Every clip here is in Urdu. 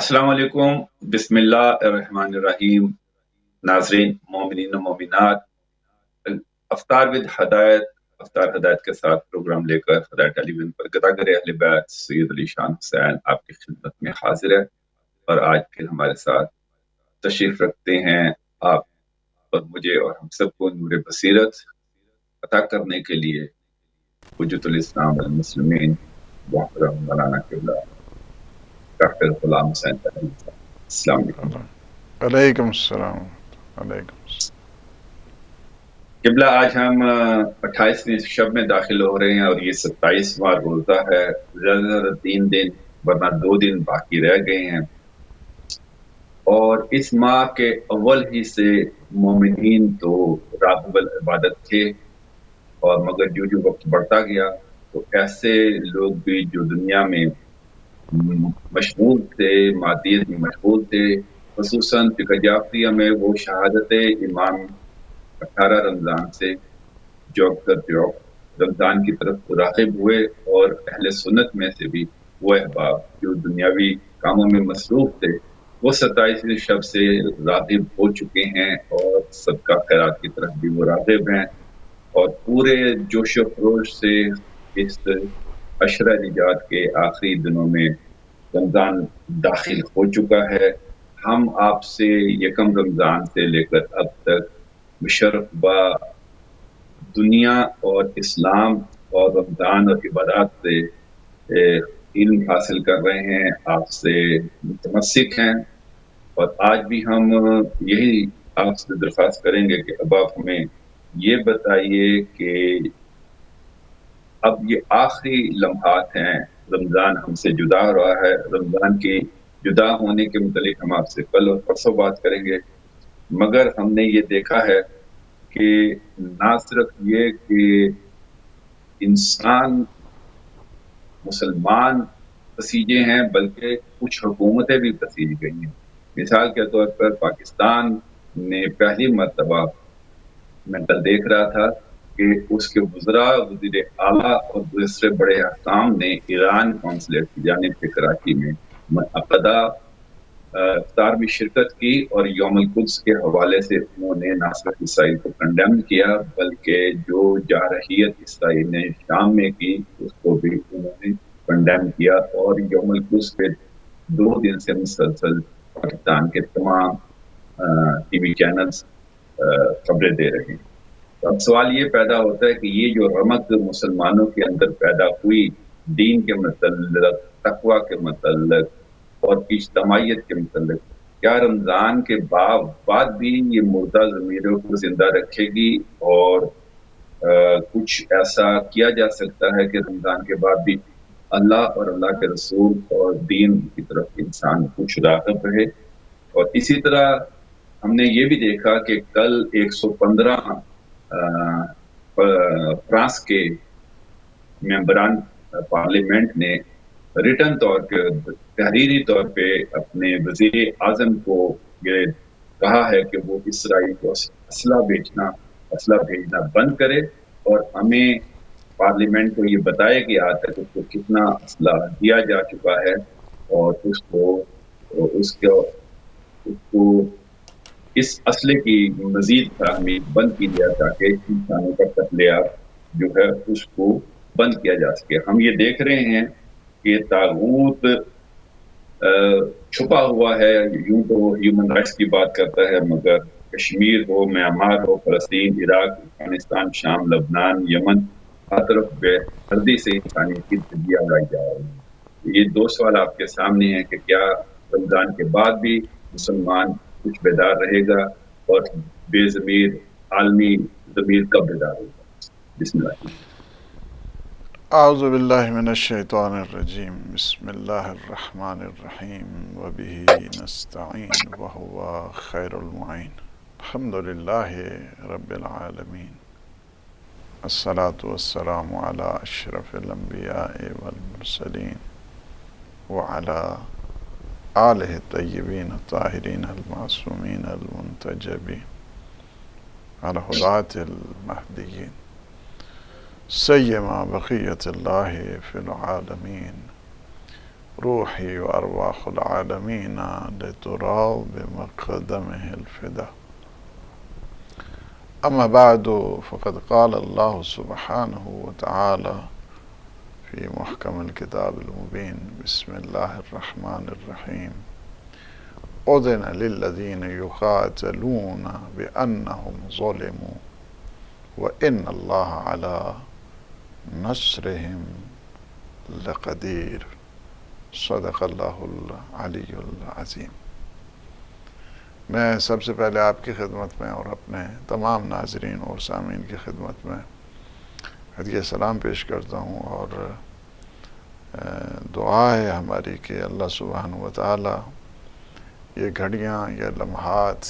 السلام علیکم، بسم اللہ الرحمن الرحیم۔ ناظرین، مومنین و مومنات، افطار ود ہدایت، افطار ہدایت کے ساتھ پروگرام لے کر ہدایت ٹیلی ویژن پر گداگر اہل بیت سید علی شان حسین آپ کی خدمت میں حاضر ہے، اور آج پھر ہمارے ساتھ تشریف رکھتے ہیں آپ اور مجھے اور ہم سب کو نور بصیرت عطا کرنے کے لیے حجت الاسلام والمسلمین محترم مولانا قبلہ ڈاکٹر غلام حسین طاہری صاحب۔ السلام علیکم علیکم السلام۔ علیکم السلام۔ قبلہ، آج ہم 28ویں شب میں داخل ہو رہے ہیں اور یہ 27واں روزہ ہے۔ زیادہ سے زیادہ 3 دن ورنہ 2 دن باقی رہ گئے ہیں، اور اس ماہ کے اول ہی سے مومنین تو راغب العبادت تھے، اور مگر جو جو وقت بڑھتا گیا تو ایسے لوگ بھی جو دنیا میں مشغول تھے، مادیت میں مشغول تھے، خصوصاً فقہ جعفریہ میں وہ شہادت امام 18 رمضان سے جوب کرتے وقت رمضان کی طرف راغب ہوئے، اور اہل سنت میں سے بھی وہ احباب جو دنیاوی کاموں میں مصروف تھے وہ 27ویں شب سے راغب ہو چکے ہیں، اور صدقہ خیرات کی طرف بھی وہ راغب ہیں، اور پورے جوش و خروش سے اس عشرہ نجات کے آخری دنوں میں رمضان داخل ہو چکا ہے۔ ہم آپ سے یکم رمضان سے لے کر اب تک مشرف با دنیا اور اسلام اور رمضان اور عبادات سے علم حاصل کر رہے ہیں، آپ سے متمسک ہیں، اور آج بھی ہم یہی آپ سے درخواست کریں گے کہ اب آپ ہمیں یہ بتائیے کہ اب یہ آخری لمحات ہیں، رمضان ہم سے جدا ہو رہا ہے، رمضان کی جدا ہونے کے متعلق ہم آپ سے کل اور پرسوں بات کریں گے، مگر ہم نے یہ دیکھا ہے کہ نہ صرف یہ کہ انسان مسلمان پسیجے ہیں بلکہ کچھ حکومتیں بھی پسیج گئی ہیں۔ مثال کے طور پر پاکستان نے پہلی مرتبہ، میں کل دیکھ رہا تھا کہ اس کے وزراء، وزیر اعلیٰ اور دوسرے بڑے حکام نے ایران کونسلیٹ کی جانب سے کراچی میں منعقدہ افطار میں شرکت کی، اور یوم القدس کے حوالے سے انہوں نے نہ صرف اسرائیل کو کنڈیم کیا بلکہ جو جارحیت اسرائیل نے شام میں کی اس کو بھی انہوں نے کنڈیم کیا، اور یوم القدس پہ 2 دن سے مسلسل پاکستان کے تمام ٹی وی چینلز خبریں دے رہے ہیں۔ اب سوال یہ پیدا ہوتا ہے کہ یہ جو رمق مسلمانوں کے اندر پیدا ہوئی دین کے متعلق، تقوی کے متعلق اور اجتماعیت کے متعلق، کیا رمضان کے بعد بھی یہ مردہ ضمیروں کو زندہ رکھے گی، اور کچھ ایسا کیا جا سکتا ہے کہ رمضان کے بعد بھی اللہ اور اللہ کے رسول اور دین کی طرف انسان کچھ راغب رہے؟ اور اسی طرح ہم نے یہ بھی دیکھا کہ کل 115 فرانس کے ممبران پارلیمنٹ نے ریٹن طور پہ، تحریری طور پہ اپنے وزیر اعظم کو یہ کہا ہے کہ وہ اسرائیل کو اسلحہ بھیجنا بند کرے، اور ہمیں پارلیمنٹ کو یہ بتائے کہ آج تک اس کو کتنا اسلحہ دیا جا چکا ہے، اور اس کو اس اسلحے کی مزید فراہمی بند کی جائے تاکہ انسانوں کا قتل جو ہے اس کو بند کیا جا سکے۔ ہم یہ دیکھ رہے ہیں کہ طاغوت چھپا ہوا ہے، یوں تو ہیومن رائٹس کی بات کرتا ہے، مگر کشمیر ہو، میانمار ہو، فلسطین، عراق، افغانستان، شام، لبنان، یمن، ہر طرف بے دردی سے انسانیت کی دھجیاں اڑائی جا رہی ہیں۔ یہ 2 سوال آپ کے سامنے ہیں کہ کیا رمضان کے بعد بھی مسلمان کچھ بیدار رہے گا، اور بے ضمیر عالمی ضمیر کب بیدار ہوگا؟ بسم اللہ۔ اعوذ باللہ من الشیطان الرجیم، بسم اللہ الرحمن الرحیم، وبہ نستعین وہو خیر المعین، الحمدللہ رب العالمین، الصلاة والسلام علی اشرف الانبیاء والمرسلین وعلی آلہ الطیبین الطاہرین المعصومین المنتجبین الہداة المہدیین سیما بقیت اللہ فی العالمین روحي وأرواح العالمين لتراه بمقدمه الفدا. أما بعد، فقد قال الله سبحانه وتعالى في محكم الكتاب المبين: بسم الله الرحمن الرحيم. أذن للذين يقاتلون بأنهم ظلموا وإن الله على نصرهم لقدیر. صدق اللہ العلی العظیم. میں سب سے پہلے آپ کی خدمت میں اور اپنے تمام ناظرین اور سامعین کی خدمت میں ہدیہ سلام پیش کرتا ہوں، اور دعا ہے ہماری کہ اللہ سبحانہ و تعالی یہ گھڑیاں، یہ لمحات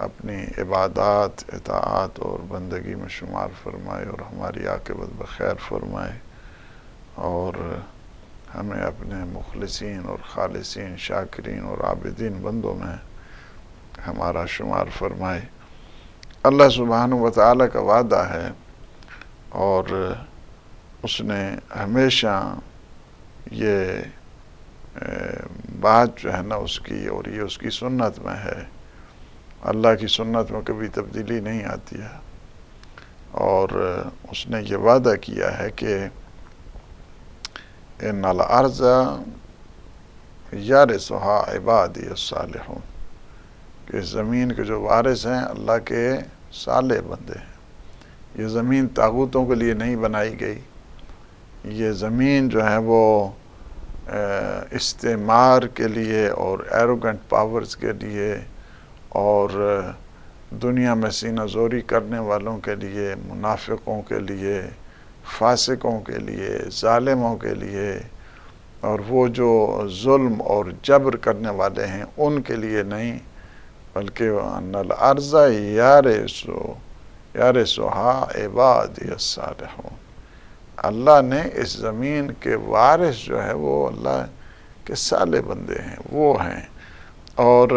اپنی عبادات، اطاعت اور بندگی میں شمار فرمائے اور ہماری عاقبت بخیر فرمائے، اور ہمیں اپنے مخلصین اور خالصین، شاکرین اور عابدین بندوں میں ہمارا شمار فرمائے۔ اللہ سبحانہ و تعالیٰ کا وعدہ ہے، اور اس نے ہمیشہ یہ بات جو ہے نا اس کی، اور یہ اس کی سنت میں ہے، اللہ کی سنت میں کبھی تبدیلی نہیں آتی ہے، اور اس نے یہ وعدہ کیا ہے کہ ان الارض یرثھا عبادی الصالحون، کہ زمین کے جو وارث ہیں اللہ کے صالح بندے ہیں۔ یہ زمین طاغوتوں کے لیے نہیں بنائی گئی، یہ زمین جو ہے وہ استعمار کے لیے اور ایروگنٹ پاورز کے لیے اور دنیا میں سینہ زوری کرنے والوں کے لیے، منافقوں کے لیے، فاسقوں کے لیے، ظالموں کے لیے، اور وہ جو ظلم اور جبر کرنے والے ہیں ان کے لیے نہیں، بلکہ ان الارض یرثھا عبادی الصالحون، اللہ نے اس زمین کے وارث جو ہے وہ اللہ کے صالح بندے ہیں، وہ ہیں۔ اور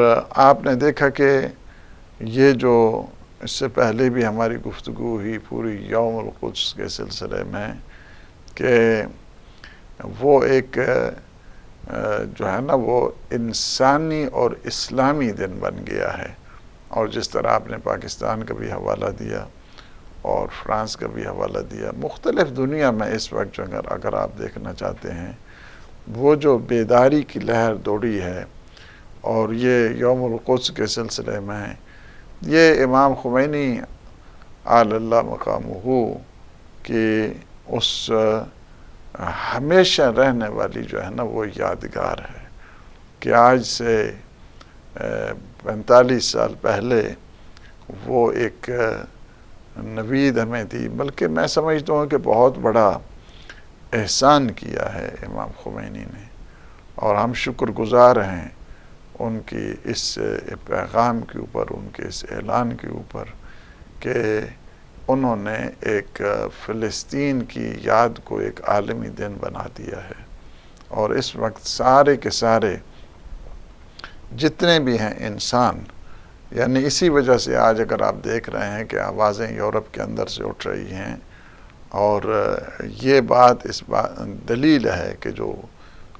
آپ نے دیکھا کہ یہ جو اس سے پہلے بھی ہماری گفتگو ہوئی پوری یوم القدس کے سلسلے میں، کہ وہ ایک جو ہے نا وہ انسانی اور اسلامی دن بن گیا ہے، اور جس طرح آپ نے پاکستان کا بھی حوالہ دیا اور فرانس کا بھی حوالہ دیا، مختلف دنیا میں اس وقت جو اگر آپ دیکھنا چاہتے ہیں وہ جو بیداری کی لہر دوڑی ہے، اور یہ یوم القدس کے سلسلے میں یہ امام خمینی علی اللہ مقامہ کہ اس ہمیشہ رہنے والی جو ہے نا وہ یادگار ہے، کہ آج سے 45 سال پہلے وہ ایک نوید ہمیں دی، بلکہ میں سمجھتا ہوں کہ بہت بڑا احسان کیا ہے امام خمینی نے، اور ہم شکر گزار ہیں ان کی اس پیغام کے اوپر، ان کے اس اعلان کے اوپر، کہ انہوں نے ایک فلسطین کی یاد کو ایک عالمی دن بنا دیا ہے، اور اس وقت سارے کے سارے جتنے بھی ہیں انسان، یعنی اسی وجہ سے آج اگر آپ دیکھ رہے ہیں کہ آوازیں یورپ کے اندر سے اٹھ رہی ہیں، اور یہ بات اس دلیل ہے کہ جو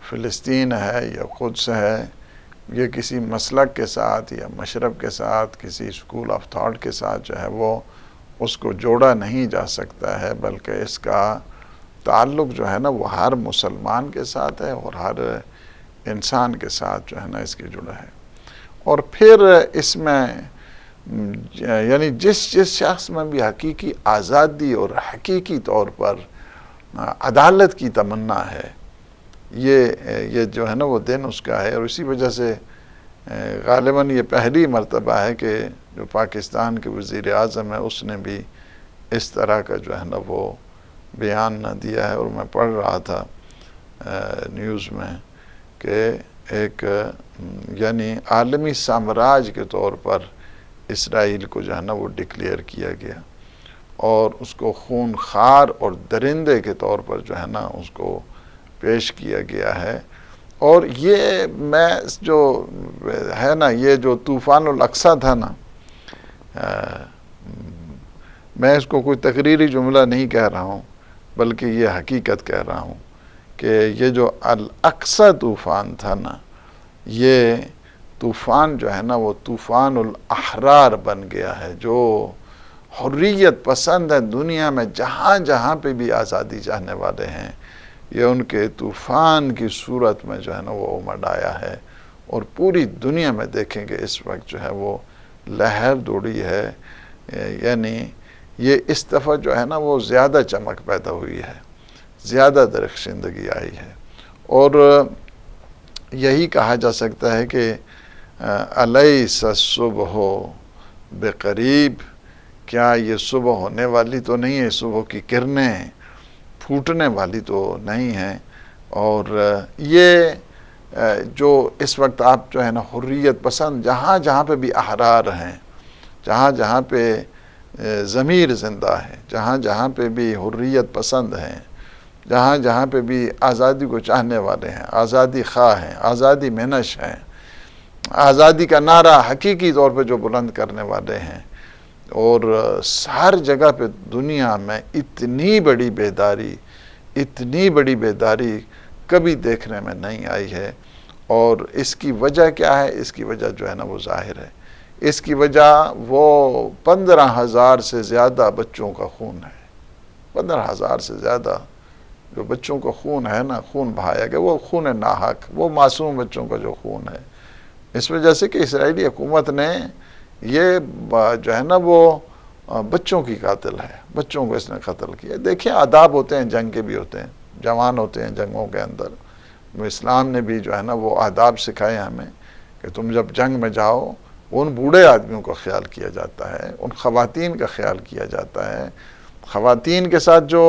فلسطین ہے یا قدس ہے، یہ کسی مسلک کے ساتھ یا مشرب کے ساتھ، کسی اسکول آف تھاٹ کے ساتھ جو ہے وہ اس کو جوڑا نہیں جا سکتا ہے، بلکہ اس کا تعلق جو ہے نا وہ ہر مسلمان کے ساتھ ہے اور ہر انسان کے ساتھ جو ہے نا اس کے جڑا ہے۔ اور پھر اس میں یعنی جس شخص میں بھی حقیقی آزادی اور حقیقی طور پر عدالت کی تمنا ہے، یہ جو ہے نا وہ دن اس کا ہے، اور اسی وجہ سے غالباً یہ پہلی مرتبہ ہے کہ جو پاکستان کے وزیر اعظم ہے اس نے بھی اس طرح کا جو ہے نا وہ بیان نہ دیا ہے۔ اور میں پڑھ رہا تھا نیوز میں کہ ایک یعنی عالمی سامراج کے طور پر اسرائیل کو جو ہے نا وہ ڈکلیئر کیا گیا، اور اس کو خون خوار اور درندے کے طور پر جو ہے نا اس کو پیش کیا گیا ہے۔ اور یہ میں جو ہے نا یہ جو طوفان الاقصی تھا نا، میں اس کو کوئی تقریری جملہ نہیں کہہ رہا ہوں، بلکہ یہ حقیقت کہہ رہا ہوں کہ یہ جو الاقصی طوفان تھا نا، یہ طوفان جو ہے نا وہ طوفان الاحرار بن گیا ہے، جو حریت پسند ہے دنیا میں جہاں جہاں پہ بھی آزادی چاہنے والے ہیں، یہ ان کے طوفان کی صورت میں جو ہے نا وہ امڈ آیا ہے، اور پوری دنیا میں دیکھیں گے اس وقت جو ہے وہ لہر دوڑی ہے، یعنی یہ اس دفعہ جو ہے نا وہ زیادہ چمک پیدا ہوئی ہے، زیادہ درخشندگی آئی ہے، اور یہی کہا جا سکتا ہے کہ الیس الصبح بقریب، کیا یہ صبح ہونے والی تو نہیں ہے، صبح کی کرنیں پھوٹنے والی تو نہیں ہیں۔ اور یہ جو اس وقت آپ جو ہے نا حریت پسند جہاں جہاں پہ بھی احرار ہیں، جہاں جہاں پہ ضمیر زندہ ہے، جہاں جہاں پہ بھی حریت پسند ہیں، جہاں جہاں پہ بھی آزادی کو چاہنے والے ہیں، آزادی خواہ ہیں، آزادی منش ہیں، آزادی کا نعرہ حقیقی طور پہ جو بلند کرنے والے ہیں، اور ہر جگہ پہ دنیا میں اتنی بڑی بیداری کبھی دیکھنے میں نہیں آئی ہے۔ اور اس کی وجہ کیا ہے؟ اس کی وجہ جو ہے نا وہ ظاہر ہے، اس کی وجہ وہ 15,000 سے زیادہ بچوں کا خون ہے، 15,000 سے زیادہ جو بچوں کا خون ہے نا، خون بہایا گیا، وہ خون ناحق، وہ معصوم بچوں کا جو خون ہے، اس وجہ سے کہ اسرائیلی حکومت نے یہ جو ہے نا وہ بچوں کی قاتل ہے، بچوں کو اس نے قتل کیا۔ دیکھیں آداب ہوتے ہیں، جنگ کے بھی ہوتے ہیں، جوان ہوتے ہیں جنگوں کے اندر، اسلام نے بھی جو ہے نا وہ آداب سکھائے ہمیں کہ تم جب جنگ میں جاؤ، ان بوڑھے آدمیوں کا خیال کیا جاتا ہے، ان خواتین کا خیال کیا جاتا ہے، خواتین کے ساتھ جو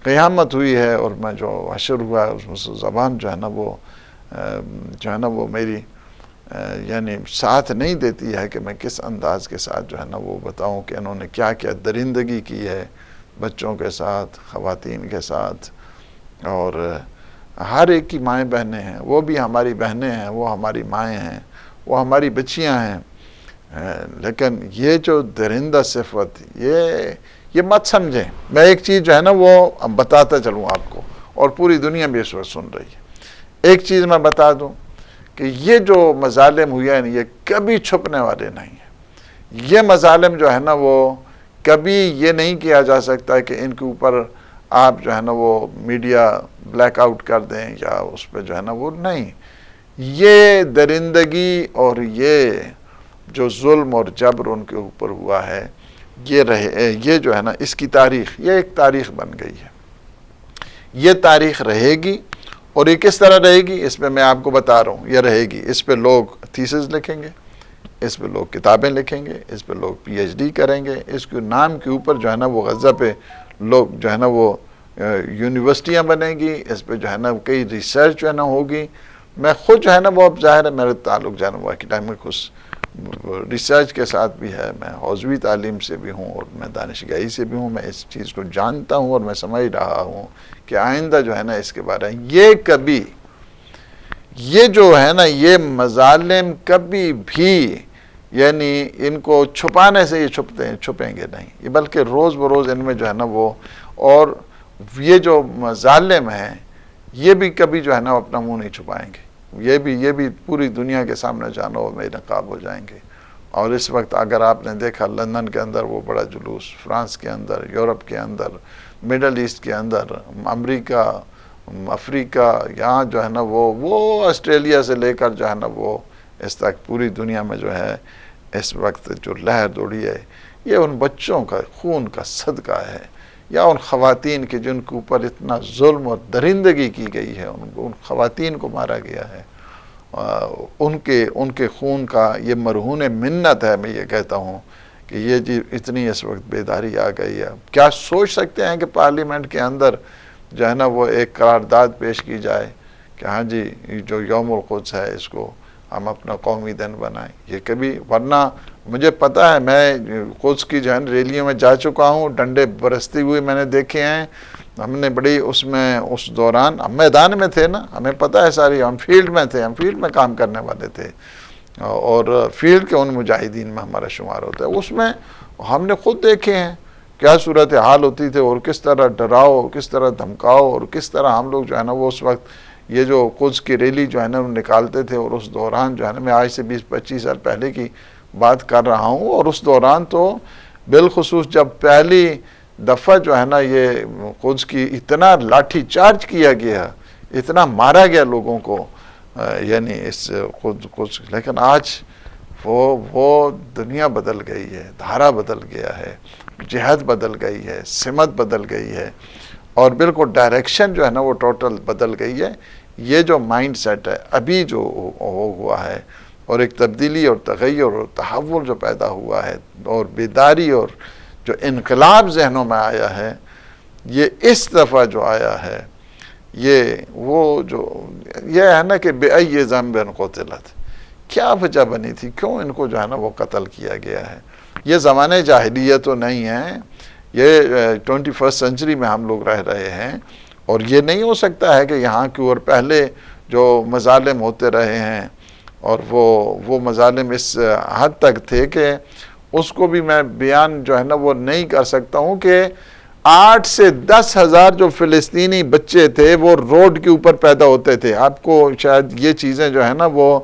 قیامت ہوئی ہے اور میں جو حشر ہوا ہے اس میں سے زبان جو ہے نا وہ میری یعنی ساتھ نہیں دیتی ہے کہ میں کس انداز کے ساتھ جو ہے نا وہ بتاؤں کہ انہوں نے کیا کیا درندگی کی ہے بچوں کے ساتھ، خواتین کے ساتھ، اور ہر ایک کی مائیں بہنیں ہیں، وہ بھی ہماری بہنیں ہیں، وہ ہماری مائیں ہیں، وہ ہماری بچیاں ہیں، لیکن یہ جو درندہ صفت یہ مت سمجھیں۔ میں ایک چیز جو ہے نا وہ بتاتا چلوں آپ کو، اور پوری دنیا بھی اس وقت سن رہی ہے۔ ایک چیز میں بتا دوں کہ یہ جو مظالم ہوئے ہیں یہ کبھی چھپنے والے نہیں ہیں، یہ مظالم جو ہے نا وہ کبھی یہ نہیں کیا جا سکتا کہ ان کے اوپر آپ جو ہے نا وہ میڈیا بلیک آؤٹ کر دیں یا اس پہ جو ہے نا وہ نہیں۔ یہ درندگی اور یہ جو ظلم اور جبر ان کے اوپر ہوا ہے، یہ جو ہے نا اس کی تاریخ، یہ ایک تاریخ بن گئی ہے، یہ تاریخ رہے گی۔ اور یہ کس طرح رہے گی؟ اس پہ میں آپ کو بتا رہا ہوں، یہ رہے گی، اس پہ لوگ تھیسز لکھیں گے، اس پہ لوگ کتابیں لکھیں گے، اس پہ لوگ پی ایچ ڈی کریں گے، اس کے نام کے اوپر جو ہے نا وہ غزہ پہ لوگ جو ہے نا وہ یونیورسٹیاں بنیں گی، اس پہ جو ہے نا کئی ریسرچ جو ہے نا ہوگی۔ میں خود جو ہے نا وہ اب ظاہر ہے میرا تعلق جو ہے نا وہ اکیڈیمک اس ریسرچ کے ساتھ بھی ہے، میں حوزوی تعلیم سے بھی ہوں اور میں دانشگاہی سے بھی ہوں، میں اس چیز کو جانتا ہوں اور میں سمجھ رہا ہوں کہ آئندہ جو ہے نا اس کے بارے میں یہ جو ہے نا یہ مظالم کبھی بھی یعنی ان کو چھپانے سے یہ چھپیں گے نہیں، یہ بلکہ روز بروز ان میں جو ہے نا وہ، اور یہ جو مظالم ہیں یہ بھی کبھی جو ہے نا اپنا منہ نہیں چھپائیں گے، یہ بھی پوری دنیا کے سامنے جو ہے نا وہ بے نقاب ہو جائیں گے۔ اور اس وقت اگر آپ نے دیکھا لندن کے اندر وہ بڑا جلوس، فرانس کے اندر، یورپ کے اندر، میڈل ایسٹ کے اندر، امریکہ، افریقہ، یہاں جو ہے نا وہ آسٹریلیا سے لے کر جو ہے نا وہ اس تک پوری دنیا میں جو ہے اس وقت جو لہر دوڑی ہے، یہ ان بچوں کا خون کا صدقہ ہے، یا ان خواتین کے جن کے اوپر اتنا ظلم اور درندگی کی گئی ہے، ان خواتین کو مارا گیا ہے، ان کے خون کا یہ مرہون منت ہے۔ میں یہ کہتا ہوں کہ یہ جی اتنی اس وقت بیداری آ گئی ہے، کیا سوچ سکتے ہیں کہ پارلیمنٹ کے اندر جو ہے نا وہ ایک قرارداد پیش کی جائے کہ ہاں جی جو یوم القدس ہے اس کو ہم اپنا قومی دن بنائیں؟ یہ کبھی، ورنہ مجھے پتہ ہے، میں قدس کی جو ہے ریلیوں میں جا چکا ہوں، ڈنڈے برستے ہوئے میں نے دیکھے ہیں، ہم نے بڑی اس دوران ہم میدان میں تھے نا، ہمیں پتہ ہے ساری، ہم فیلڈ میں تھے، ہم فیلڈ میں کام کرنے والے تھے، اور فیلڈ کے ان مجاہدین میں ہمارا شمار ہوتا ہے، اس میں ہم نے خود دیکھے ہیں کیا صورتحال ہوتی تھی اور کس طرح ڈراؤ، کس طرح دھمکاؤ، اور کس طرح ہم لوگ جو ہے نا وہ اس وقت یہ جو قدس کی ریلی جو ہے نا نکالتے تھے، اور اس دوران جو ہے نا میں آج سے 20-25 سال پہلے کی بات کر رہا ہوں، اور اس دوران تو بالخصوص جب پہلی دفعہ جو ہے نا یہ قدس کی اتنا لاٹھی چارج کیا گیا، اتنا مارا گیا لوگوں کو، یعنی اس قدس، لیکن آج وہ دنیا بدل گئی ہے، دھارا بدل گیا ہے، جہت بدل گئی ہے، سمت بدل گئی ہے، اور بالکل ڈائریکشن جو ہے نا وہ ٹوٹل بدل گئی ہے۔ یہ جو مائنڈ سیٹ ہے ابھی جو ہوا ہے، اور ایک تبدیلی اور تغیر اور تحول جو پیدا ہوا ہے، اور بیداری اور جو انقلاب ذہنوں میں آیا ہے، یہ اس دفعہ جو آیا ہے، یہ ہے نا کہ بِأَيِّ ذَنبٍ قُتِلَتْ، کیا وجہ بنی تھی، کیوں ان کو جو ہے نا وہ قتل کیا گیا ہے۔ یہ زمانے جاہلیت تو نہیں ہے، یہ 21 سنچری میں ہم لوگ رہ رہے ہیں، اور یہ نہیں ہو سکتا ہے کہ یہاں کی اور پہلے جو مظالم ہوتے رہے ہیں، اور وہ مظالم اس حد تک تھے کہ اس کو بھی میں بیان جو ہے نا وہ نہیں کر سکتا ہوں کہ 8 سے 10 ہزار جو فلسطینی بچے تھے وہ روڈ کے اوپر پیدا ہوتے تھے۔ آپ کو شاید یہ چیزیں جو ہے نا وہ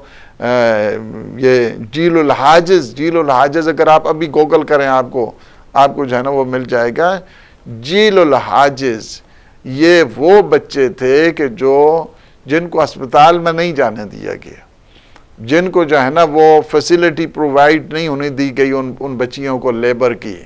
یہ جیل الحاجز اگر آپ ابھی گوگل کریں آپ کو جو ہے نا وہ مل جائے گا۔ جیل الحاجز یہ وہ بچے تھے کہ جن کو اسپتال میں نہیں جانے دیا گیا، جن کو جو ہے نا وہ فیسیلٹی پرووائڈ نہیں ہونے دی گئی ان بچیوں کو لیبر کی،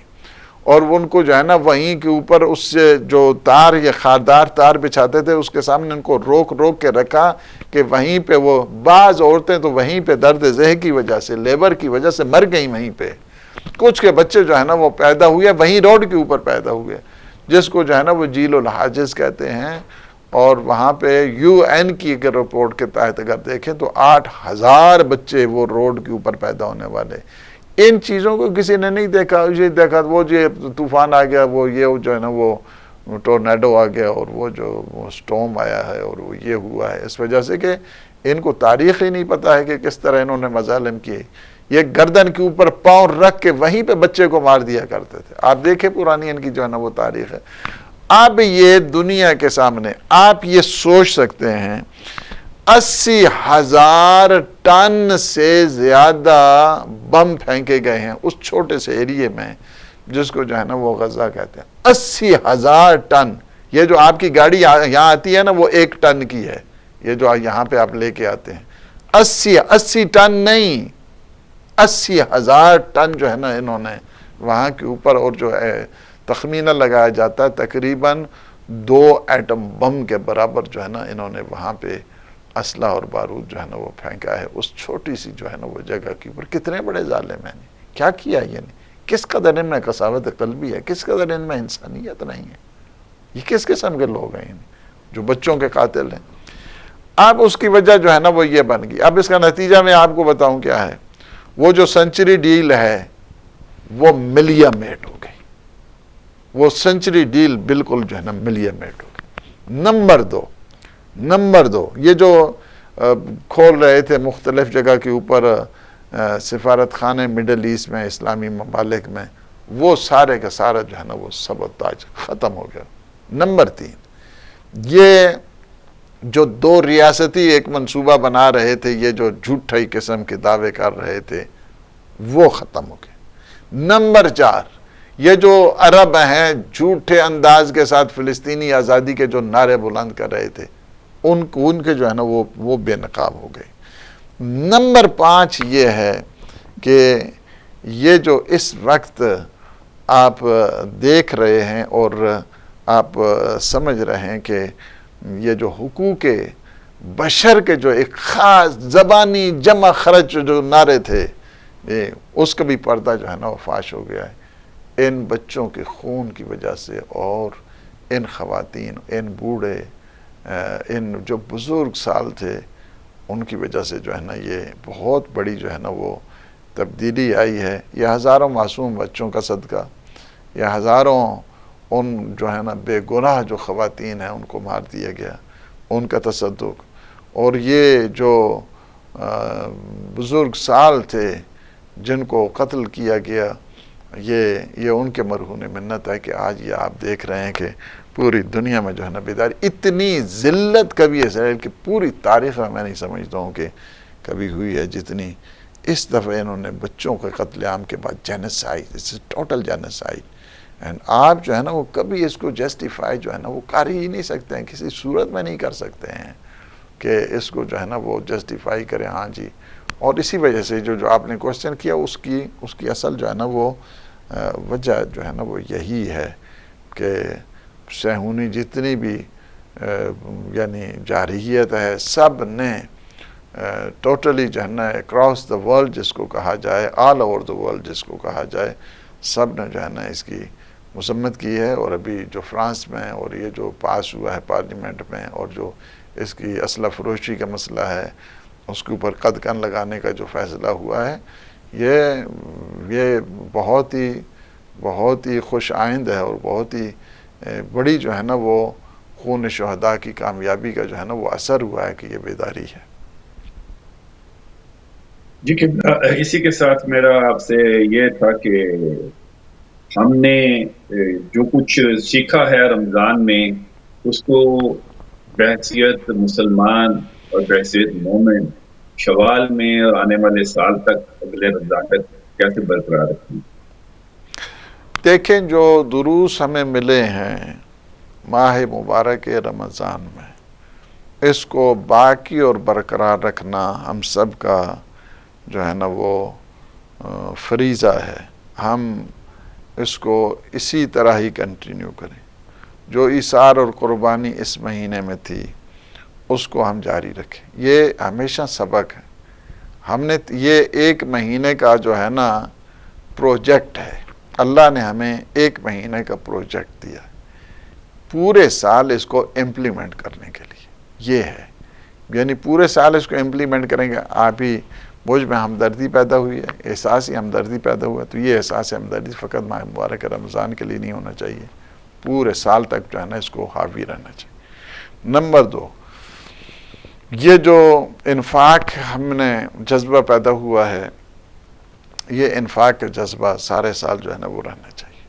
اور ان کو جو ہے نا وہیں کے اوپر اس سے جو تار یا خاردار تار بچھاتے تھے اس کے سامنے ان کو روک کے رکھا کہ وہیں پہ وہ بعض عورتیں تو وہیں پہ درد ذہ کی وجہ سے، لیبر کی وجہ سے مر گئیں وہیں پہ۔ کچھ کے بچے جو ہے نا وہ پیدا ہوئے وہیں روڈ کے اوپر پیدا ہوئے، جس کو جو ہے نا وہ جیل الحاجز کہتے ہیں۔ اور وہاں پہ UN کی اگر رپورٹ کے تحت اگر دیکھیں تو 8,000 بچے وہ روڈ کے اوپر پیدا ہونے والے۔ ان چیزوں کو کسی نے نہیں دیکھا، یہ دیکھا وہ جو طوفان آ گیا، وہ یہ جو ہے نا وہ ٹورنیڈو آ گیا، اور وہ جو سٹورم آیا ہے، اور وہ یہ ہوا ہے، اس وجہ سے کہ ان کو تاریخ ہی نہیں پتا ہے کہ کس طرح انہوں نے مظالم کیے۔ یہ گردن کے اوپر پاؤں رکھ کے وہیں پہ بچے کو مار دیا کرتے تھے۔ آپ دیکھیں پرانی ان کی جو ہے نا وہ تاریخ ہے۔ اب یہ دنیا کے سامنے آپ یہ سوچ سکتے ہیں 80,000 ٹن سے زیادہ بم پھینکے گئے ہیں اس چھوٹے سے ایریے میں، جس کو جو ہے نا وہ غزہ کہتے ہیں۔ 80,000 ٹن، یہ جو آپ کی گاڑی یہاں آتی ہے نا وہ 1 ٹن کی ہے، یہ جو یہاں پہ آپ لے کے آتے ہیں۔ 80 ٹن نہیں، 80,000 ٹن جو ہے نا انہوں نے وہاں کے اوپر، اور جو ہے تخمینہ لگایا جاتا ہے تقریباً 2 ایٹم بم کے برابر جو ہے نا انہوں نے وہاں پہ اسلحہ اور بارود جو ہے نا وہ پھینکا ہے اس چھوٹی سی جو ہے نا وہ جگہ کے اوپر۔ کتنے بڑے ظالم ہیں، کیا کیا یہ نہیں، کس قدر ان میں قساوت قلبی ہے، کس قدر ان میں انسانیت نہیں ہے، یہ کس قسم کے لوگ ہیں جو بچوں کے قاتل ہیں۔ اب اس کی وجہ جو ہے نا وہ یہ بن گئی۔ اب اس کا نتیجہ میں آپ کو بتاؤں کیا ہے، وہ جو سنچری ڈیل ہے وہ ملیا میٹ ہو گئی، وہ سنچری ڈیل بالکل جو ہے نا ملیا میٹ ہو گئی۔ نمبر دو یہ جو کھول رہے تھے مختلف جگہ کے اوپر سفارت خانے مڈل ایسٹ میں، اسلامی ممالک میں، وہ سارے کا سارا جو ہے نا وہ سبوتاج ختم ہو گیا۔ نمبر 3 یہ جو 2 ریاستی ایک منصوبہ بنا رہے تھے، یہ جو جھوٹی قسم کے دعوے کر رہے تھے، وہ ختم ہو گئے۔ نمبر 4 یہ جو عرب ہیں جھوٹے انداز کے ساتھ فلسطینی آزادی کے جو نعرے بلند کر رہے تھے، ان کے جو ہے نا وہ بے نقاب ہو گئے۔ نمبر 5 یہ ہے کہ یہ جو اس وقت آپ دیکھ رہے ہیں اور آپ سمجھ رہے ہیں کہ یہ جو حقوق بشر کے جو ایک خاص زبانی جمع خرچ جو نعرے تھے، اس کا بھی پردہ جو ہے نا وہ فاش ہو گیا ہے ان بچوں کے خون کی وجہ سے، اور ان خواتین، ان بوڑھے، ان جو بزرگ سال تھے، ان کی وجہ سے جو ہے نا یہ بہت بڑی جو ہے نا وہ تبدیلی آئی ہے۔ یہ ہزاروں معصوم بچوں کا صدقہ، یہ ہزاروں ان جو ہے نا بے گناہ جو خواتین ہیں ان کو مار دیا گیا، ان کا تصدق، اور یہ جو بزرگ سال تھے جن کو قتل کیا گیا، یہ ان کے مرہون منت ہے کہ آج یہ آپ دیکھ رہے ہیں کہ پوری دنیا میں جو ہے نا بیداری، اتنی ذلت کبھی اسرائیل کی پوری تاریخ میں نہیں سمجھتا ہوں کہ کبھی ہوئی ہے جتنی اس دفعہ انہوں نے بچوں کے قتل عام کے بعد جینیسائڈ، اٹس ٹوٹل جینیسائڈ. اینڈ آپ جو ہے نا وہ کبھی اس کو جسٹیفائی جو ہے نا وہ کر ہی نہیں سکتے ہیں، کسی صورت میں نہیں کر سکتے ہیں کہ اس کو جو ہے نا وہ جسٹیفائی کریں. ہاں جی، اور اسی وجہ سے جو آپ نے کوشچن کیا اس کی اصل جو ہے نا وہ وجہ جو ہے نا وہ یہی ہے کہ صہیونی جتنی بھی یعنی جارحیت ہے، سب نے ٹوٹلی جو ہے نا اکراس دا ورلڈ جس کو کہا جائے، آل اوور دا ورلڈ جس کو کہا جائے، سب نے جو ہے نا اس کی مذمت کی ہے. اور ابھی جو فرانس میں اور یہ جو پاس ہوا ہے پارلیمنٹ میں، اور جو اس کی اسلحہ فروشی کا مسئلہ ہے اس کے اوپر قدغن لگانے کا جو فیصلہ ہوا ہے، یہ بہت ہی خوش آئند ہے اور بہت ہی بڑی جو ہے نا وہ خون شہداء کی کامیابی کا جو ہے نا وہ اثر ہوا ہے کہ یہ بیداری ہے. جی اسی کے ساتھ میرا آپ سے یہ تھا کہ ہم نے جو کچھ سیکھا ہے رمضان میں، اس کو بحیثیت مسلمان اور بحیثیت مومن شوال میں اور آنے والے سال تک، اگلے رمضان تک کیسے برقرار رکھیں؟ دیکھیں، جو دروس ہمیں ملے ہیں ماہ مبارک رمضان میں، اس کو باقی اور برقرار رکھنا ہم سب کا جو ہے نا وہ فریضہ ہے. ہم اس کو اسی طرح ہی کنٹینیو کریں. جو ایثار اور قربانی اس مہینے میں تھی اس کو ہم جاری رکھیں. یہ ہمیشہ سبق ہے. ہم نے یہ ایک مہینے کا جو ہے نا پروجیکٹ ہے، اللہ نے ہمیں ایک مہینے کا پروجیکٹ دیا پورے سال اس کو امپلیمنٹ کرنے کے لیے. یہ ہے یعنی پورے سال اس کو امپلیمنٹ کریں گے. آپ ہی مجھ میں ہمدردی پیدا ہوئی ہے، احساسی ہمدردی پیدا ہوا ہے، تو یہ احساس ہمدردی فقط ماہ مبارک رمضان کے لیے نہیں ہونا چاہیے، پورے سال تک جو ہے نا اس کو حاوی رہنا چاہیے. نمبر 2، یہ جو انفاق ہم نے جذبہ پیدا ہوا ہے، یہ انفاق کا جذبہ سارے سال جو ہے نا وہ رہنا چاہیے.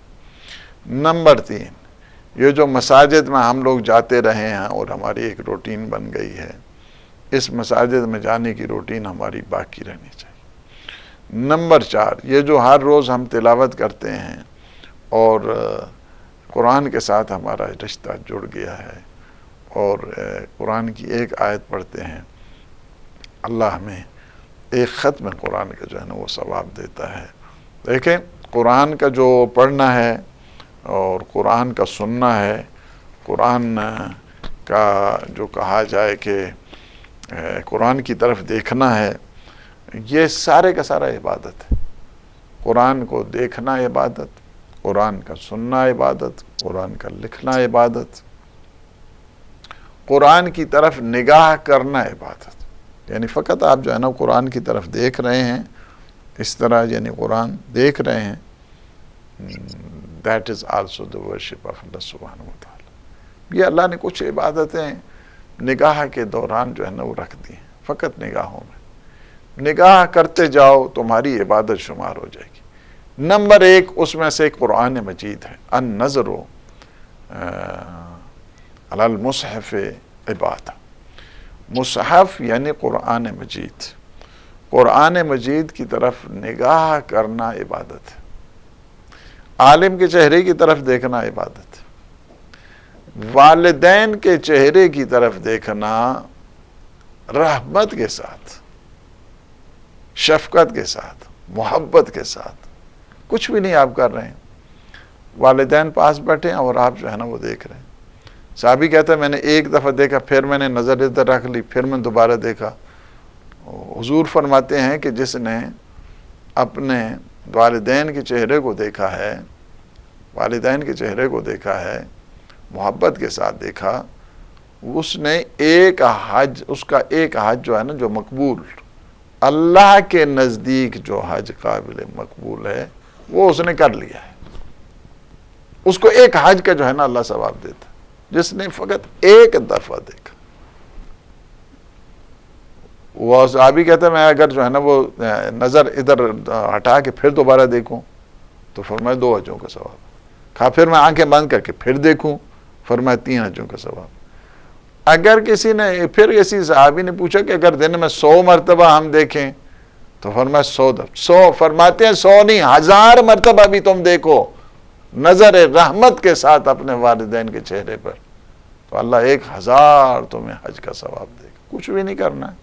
نمبر 3، یہ جو مساجد میں ہم لوگ جاتے رہے ہیں اور ہماری ایک روٹین بن گئی ہے، اس مساجد میں جانے کی روٹین ہماری باقی رہنی چاہیے. نمبر 4، یہ جو ہر روز ہم تلاوت کرتے ہیں اور قرآن کے ساتھ ہمارا رشتہ جڑ گیا ہے اور قرآن کی ایک آیت پڑھتے ہیں، اللہ ہمیں ایک ختم قرآن کا جو ہے نا وہ ثواب دیتا ہے. دیکھیں، قرآن کا جو پڑھنا ہے اور قرآن کا سننا ہے، قرآن کا جو کہا جائے کہ قرآن کی طرف دیکھنا ہے، یہ سارے کا سارا عبادت ہے. قرآن کو دیکھنا عبادت، قرآن کا سننا عبادت، قرآن کا لکھنا عبادت، قرآن کی طرف نگاہ کرنا عبادت. یعنی فقط آپ جو ہے نا قرآن کی طرف دیکھ رہے ہیں اس طرح، یعنی قرآن دیکھ رہے ہیں، that is also the worship of Allah subhanahu wa ta'ala. یہ اللہ نے کچھ عبادتیں نگاہ کے دوران جو ہے نا وہ رکھ دی ہیں، فقط نگاہوں میں نگاہ کرتے جاؤ، تمہاری عبادت شمار ہو جائے گی. نمبر 1 اس میں سے قرآن مجید ہے. النظر علی المصحف عبادہ. مصحف یعنی قرآن مجید، قرآن مجید کی طرف نگاہ کرنا عبادت ہے. عالم کے چہرے کی طرف دیکھنا عبادت ہے. والدین کے چہرے کی طرف دیکھنا رحمت کے ساتھ، شفقت کے ساتھ، محبت کے ساتھ. کچھ بھی نہیں آپ کر رہے ہیں، والدین پاس بیٹھے ہیں اور آپ جو ہے نا وہ دیکھ رہے ہیں. صحابی کہتا ہے میں نے ایک دفعہ دیکھا، پھر میں نے نظر ادھر رکھ لی، پھر میں دوبارہ دیکھا. حضور فرماتے ہیں کہ جس نے اپنے والدین کے چہرے کو دیکھا ہے، والدین کے چہرے کو دیکھا ہے، محبت کے ساتھ دیکھا، اس نے ایک حج، اس کا ایک حج جو ہے نا جو مقبول، اللہ کے نزدیک جو حج قابل مقبول ہے وہ اس نے کر لیا ہے. اس کو ایک حج کا جو ہے نا اللہ ثواب دیتا، جس نے فقط ایک دفعہ دیکھا. وہ صحابی کہتا ہے میں اگر جو ہے نا وہ نظر ادھر ہٹا کے پھر دوبارہ دیکھوں تو فرمایا 2 حجوں کا ثواب. کہا پھر میں آنکھیں بند کر کے پھر دیکھوں؟ فرمایا 3 حجوں کا ثواب. اگر کسی نے پھر کسی صحابی نے پوچھا کہ اگر دن میں 100 مرتبہ ہم دیکھیں تو فرمایا 100 فرماتے ہیں 100 نہیں 1000 مرتبہ بھی تم دیکھو نظر رحمت کے ساتھ اپنے والدین کے چہرے پر تو اللہ 1000 تمہیں حج کا ثواب دے گا. کچھ بھی نہیں کرنا ہے،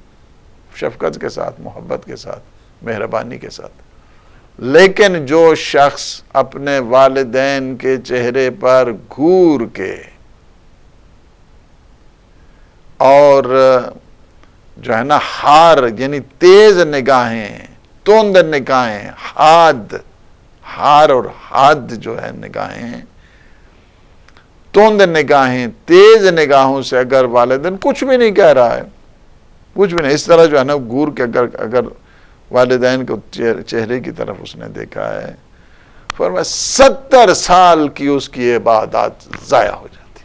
شفقت کے ساتھ، محبت کے ساتھ، مہربانی کے ساتھ. لیکن جو شخص اپنے والدین کے چہرے پر گھور کے اور جو ہے نا ہار یعنی تیز نگاہیں، تند نگاہیں، ہار اور حاد جو ہے نگاہیں، تند نگاہیں، تیز نگاہوں سے اگر والدین کچھ بھی نہیں کہہ رہا ہے، کچھ بھی نہیں، اس طرح جو ہے نا گور کے اگر والدین کو چہرے کی طرف اس نے دیکھا ہے، فرمایا 70 سال کی اس کی عبادات ضائع ہو جاتی.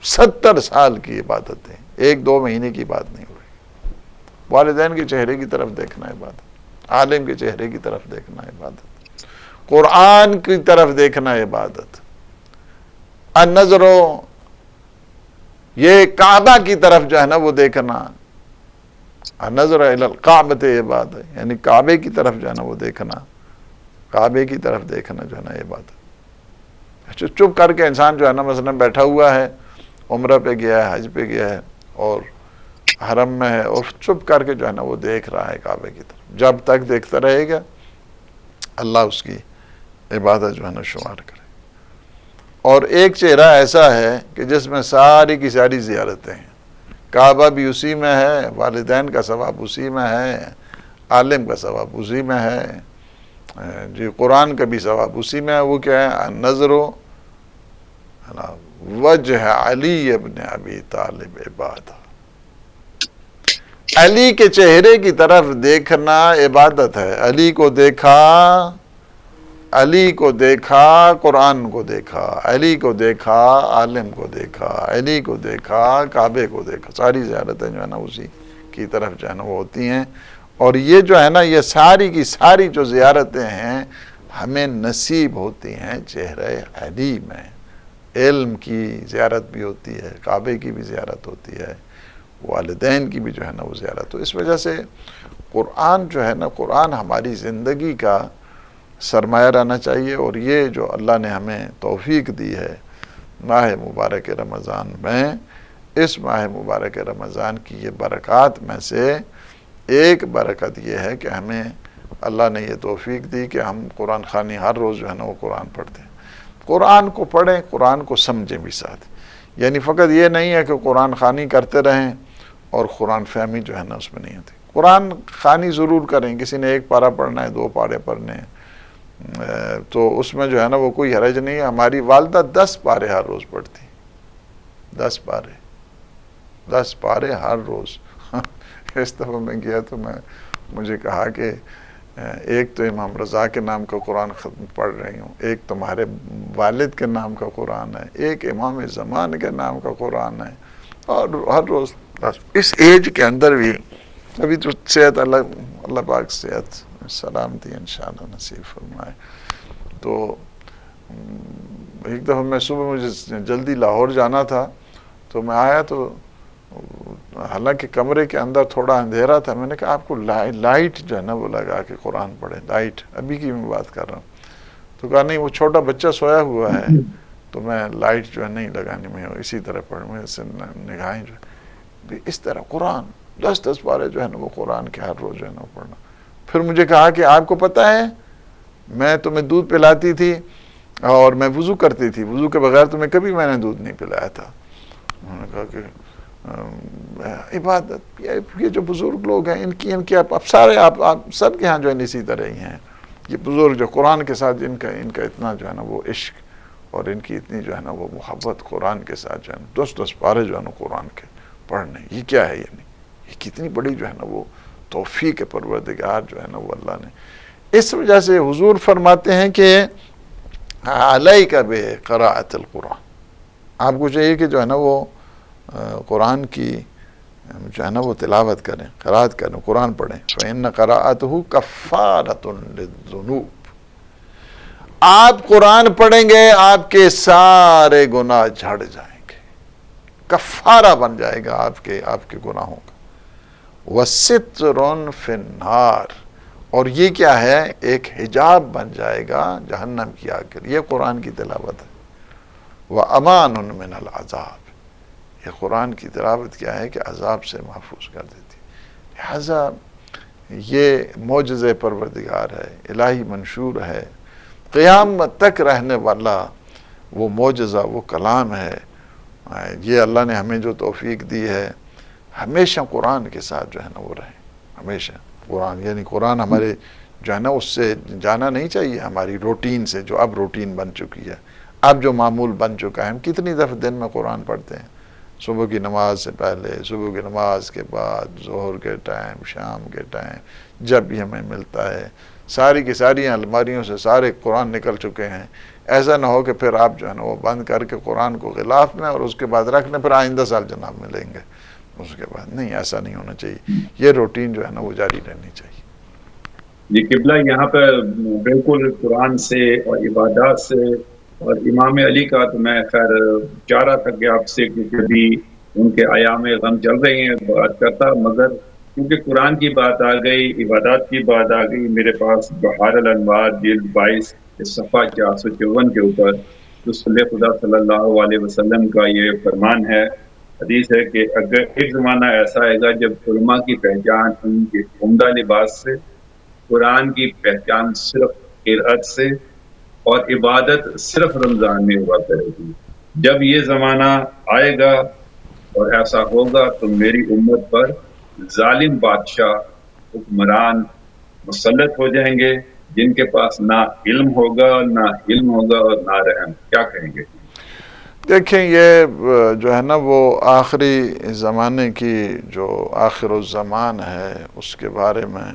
70 سال کی عبادتیں، 1-2 مہینے کی بات نہیں ہو رہی. والدین کے چہرے کی طرف دیکھنا عبادت، عالم کے چہرے کی طرف دیکھنا عبادت، قرآن کی طرف دیکھنا عبادت، النظرو یہ کعبہ کی طرف جو ہے نا وہ دیکھنا، النظر الی الکعبۃ عبادت، یعنی کعبے کی طرف جو ہے نا وہ دیکھنا، کعبے کی طرف دیکھنا جو ہے نا عبادت. چپ کر کے انسان جو ہے نا مثلا بیٹھا ہوا ہے، عمرہ پہ گیا ہے، حج پہ گیا ہے اور حرم میں ہے اور چپ کر کے جو ہے نا وہ دیکھ رہا ہے کعبے کی طرف، جب تک دیکھتا رہے گا اللہ اس کی عبادت جو ہے نا شمار کرے. اور ایک چہرہ ایسا ہے کہ جس میں ساری کی ساری زیارتیں ہیں، کعبہ بھی اسی میں ہے، والدین کا ثواب اسی میں ہے، عالم کا ثواب اسی میں ہے، جی قرآن کا بھی ثواب اسی میں ہے. وہ کیا ہے؟ النظر وجہ علی ابن ابی طالب عبادت، علی کے چہرے کی طرف دیکھنا عبادت ہے. علی کو دیکھا، قرآن کو دیکھا، علی کو دیکھا، عالم کو دیکھا، علی کو دیکھا، کعبے کو دیکھا. ساری زیارتیں جو ہے نا اسی کی طرف جو ہے نا وہ ہوتی ہیں. اور یہ جو ہے نا یہ ساری کی ساری جو زیارتیں ہیں ہمیں نصیب ہوتی ہیں چہرہ علی میں. علم کی زیارت بھی ہوتی ہے، کعبے کی بھی زیارت ہوتی ہے، والدین کی بھی جو ہے نا وہ زیارت ہو. اس وجہ سے قرآن جو ہے نا، قرآن ہماری زندگی کا سرمایہ رہنا چاہیے. اور یہ جو اللہ نے ہمیں توفیق دی ہے ماہ مبارک رمضان میں، اس ماہ مبارک رمضان کی یہ برکات میں سے ایک برکت یہ ہے کہ ہمیں اللہ نے یہ توفیق دی کہ ہم قرآن خوانی ہر روز جو ہے نا وہ قرآن پڑھتے ہیں. قرآن کو پڑھیں، قرآن کو سمجھیں بھی ساتھ. یعنی فقط یہ نہیں ہے کہ قرآن خوانی کرتے رہیں اور قرآن فہمی جو ہے نا اس میں نہیں ہوتی. قرآن خوانی ضرور کریں، کسی نے 1 پارہ پڑھنا ہے، 2 پارے پڑھنے ہیں تو اس میں جو ہے نا وہ کوئی حرج نہیں ہے. ہماری والدہ 10 پارے ہر روز پڑھتی، 10 پارے ہر روز. اس دفعہ میں گیا تو مجھے کہا کہ ایک تو امام رضا کے نام کا قرآن ختم پڑھ رہی ہوں، ایک تمہارے والد کے نام کا قرآن ہے، ایک امام زمان کے نام کا قرآن ہے، اور ہر روز اس ایج کے اندر بھی. ابھی تو صحت اللہ پاک صحت سلامتی انشاءاللہ نصیب فرمائے. تو ایک دفعہ میں صبح مجھے جلدی لاہور جانا تھا تو میں آیا تو حالانکہ کمرے کے اندر تھوڑا اندھیرا تھا. میں نے کہا آپ کو لائٹ جو ہے نا وہ لگا کے قرآن پڑھیں، لائٹ ابھی کی میں بات کر رہا ہوں. تو کہا نہیں وہ چھوٹا بچہ سویا ہوا ہے تو میں لائٹ جو ہے نہیں لگانی، میں اسی طرح پڑھ، میں سے نگاہیں جو ہے اس طرح قرآن 10 پارے جو ہے نا وہ قرآن کے ہر روز جو ہے نا پڑھنا. پھر مجھے کہا کہ آپ کو پتہ ہے میں تمہیں دودھ پلاتی تھی اور میں وضو کرتی تھی، وضو کے بغیر تمہیں کبھی میں نے دودھ نہیں پلایا تھا. انہوں نے کہا کہ عبادت یہ جو بزرگ لوگ ہیں ان کی آپ سارے آپ سب کے ہاں جو ہے اسی طرح ہی ہیں. یہ بزرگ جو قرآن کے ساتھ ان کا اتنا جو ہے نا وہ عشق اور ان کی اتنی جو ہے نا وہ محبت قرآن کے ساتھ جو ہے نا 10 پارے جو ہے نا قرآن کے پڑھنے، یہ کیا ہے؟ یعنی یہ کتنی بڑی جو ہے نا وہ توفیق پروردگار جو ہے نا وہ اللہ نے. اس وجہ سے حضور فرماتے ہیں کہ علیک بقراءۃ القرآن، آپ کو چاہیے کہ جو ہے نا وہ قرآن کی جو ہے نا وہ تلاوت کریں، قرأت کریں، قرآن پڑھیں. فإن قراءته کفارۃ للذنوب، آپ قرآن پڑھیں گے آپ کے سارے گناہ جھڑ جائیں گے، کفارہ بن جائے گا آپ کے گناہوں کا۔ وَسِتْرٌ فِي النَّارِ، اور یہ کیا ہے؟ ایک حجاب بن جائے گا جہنم کی آگ کے لیے۔ یہ قرآن کی تلاوت ہے۔ وَأَمَانٌ مِّنَ الْعَذَابِ، یہ قرآن کی تلاوت کیا ہے کہ عذاب سے محفوظ کر دیتی۔ لہذا یہ معجزہ پروردگار ہے، الہی منشور ہے، قیامت تک رہنے والا وہ معجزہ، وہ کلام ہے۔ یہ اللہ نے ہمیں جو توفیق دی ہے، ہمیشہ قرآن کے ساتھ جو ہے نا وہ رہیں، ہمیشہ قرآن، یعنی قرآن ہمارے جو ہے نا اس سے جانا نہیں چاہیے، ہماری روٹین سے، جو اب روٹین بن چکی ہے، اب جو معمول بن چکا ہے۔ ہم کتنی دفعہ دن میں قرآن پڑھتے ہیں؟ صبح کی نماز سے پہلے، صبح کی نماز کے بعد، ظہر کے ٹائم، شام کے ٹائم، جب بھی ہمیں ملتا ہے۔ ساری کی ساری الماریوں سے سارے قرآن نکل چکے ہیں۔ ایسا نہ ہو کہ پھر آپ جو ہے نا وہ بند کر کے قرآن کو غلاف میں اور اس کے بعد رکھ لیں، پھر آئندہ سال جناب ملیں گے اس کے بعد۔ نہیں، ایسا نہیں ہونا چاہیے، یہ روٹین جو ہے نا وہ جاری رہنی چاہیے۔ یہ قبلہ یہاں پر بالکل قرآن سے اور عبادات سے اور امام علی کا تو میں خیر چاہ رہا تھا کہ آپ سے، کیونکہ ابھی ان کے ایام غم چل رہی ہیں، بات کرتا، مگر کیونکہ قرآن کی بات آ گئی، عبادات کی بات آ گئی، میرے پاس بحار الانوار جلد 22 صفحہ 454 کے اوپر رسول خدا صلی اللہ علیہ وسلم کا یہ فرمان ہے، حدیث ہے کہ اگر ایک زمانہ ایسا آئے گا جب علماء کی پہچان ان کے عمدہ لباس سے، قرآن کی پہچان صرف قرأت سے، اور عبادت صرف رمضان میں ہوا کرے گی۔ جب یہ زمانہ آئے گا اور ایسا ہوگا تو میری امت پر ظالم بادشاہ، حکمران مسلط ہو جائیں گے، جن کے پاس نہ علم ہوگا، نہ علم ہوگا اور نہ رحم۔ کیا کہیں گے؟ دیکھیں، یہ جو ہے نا وہ آخری زمانے کی جو آخر الزمان ہے اس کے بارے میں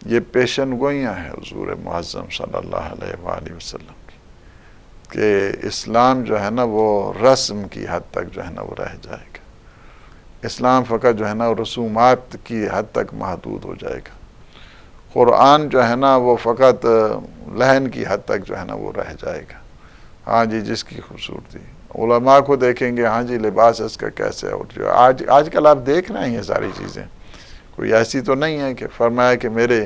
یہ پیشن گوئیاں ہیں حضور معظم صلی اللہ علیہ وآلہ وسلم کی، کہ اسلام جو ہے نا وہ رسم کی حد تک جو ہے نا وہ رہ جائے گا۔ اسلام فقط جو ہے نا رسومات کی حد تک محدود ہو جائے گا۔ قرآن جو ہے نا وہ فقط لہن کی حد تک جو ہے نا وہ رہ جائے گا۔ ہاں جی، جس کی خوبصورتی، علماء کو دیکھیں گے، ہاں جی لباس اس کا کیسے ہے، اور جو آج کل آپ دیکھ رہے ہیں یہ ساری چیزیں، کوئی ایسی تو نہیں ہے کہ فرمایا کہ میرے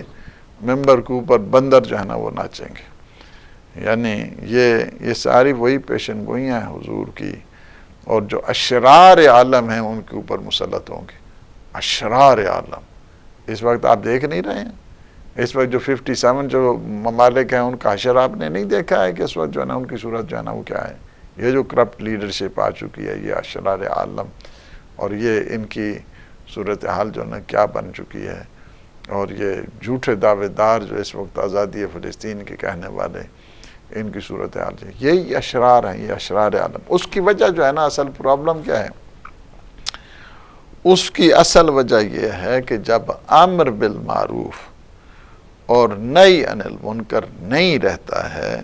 ممبر کے اوپر بندر جو ہے نا وہ ناچیں گے۔ یعنی یہ ساری وہی پیشن گوئیاں ہیں حضور کی، اور جو اشرار عالم ہیں ان کے اوپر مسلط ہوں گے۔ اشرار عالم اس وقت آپ دیکھ نہیں رہے ہیں؟ اس وقت جو 57 جو ممالک ہیں ان کا حشر آپ نے نہیں دیکھا ہے کہ اس وقت جو ہے نا ان کی صورت جو ہے نا وہ کیا ہے؟ یہ جو کرپٹ لیڈرشپ آ چکی ہے، یہ اشرار عالم، اور یہ ان کی صورتحال جو ہے نا کیا بن چکی ہے، اور یہ جھوٹے دعوے دار جو اس وقت آزادی فلسطین کے کہنے والے، ان کی صورتحال ہے، یہی اشرار ہیں، یہ اشرار عالم۔ اس کی وجہ جو ہے نا، اصل پرابلم کیا ہے؟ اس کی اصل وجہ یہ ہے کہ جب امر بالمعروف اور نہی عن المنکر نہیں رہتا ہے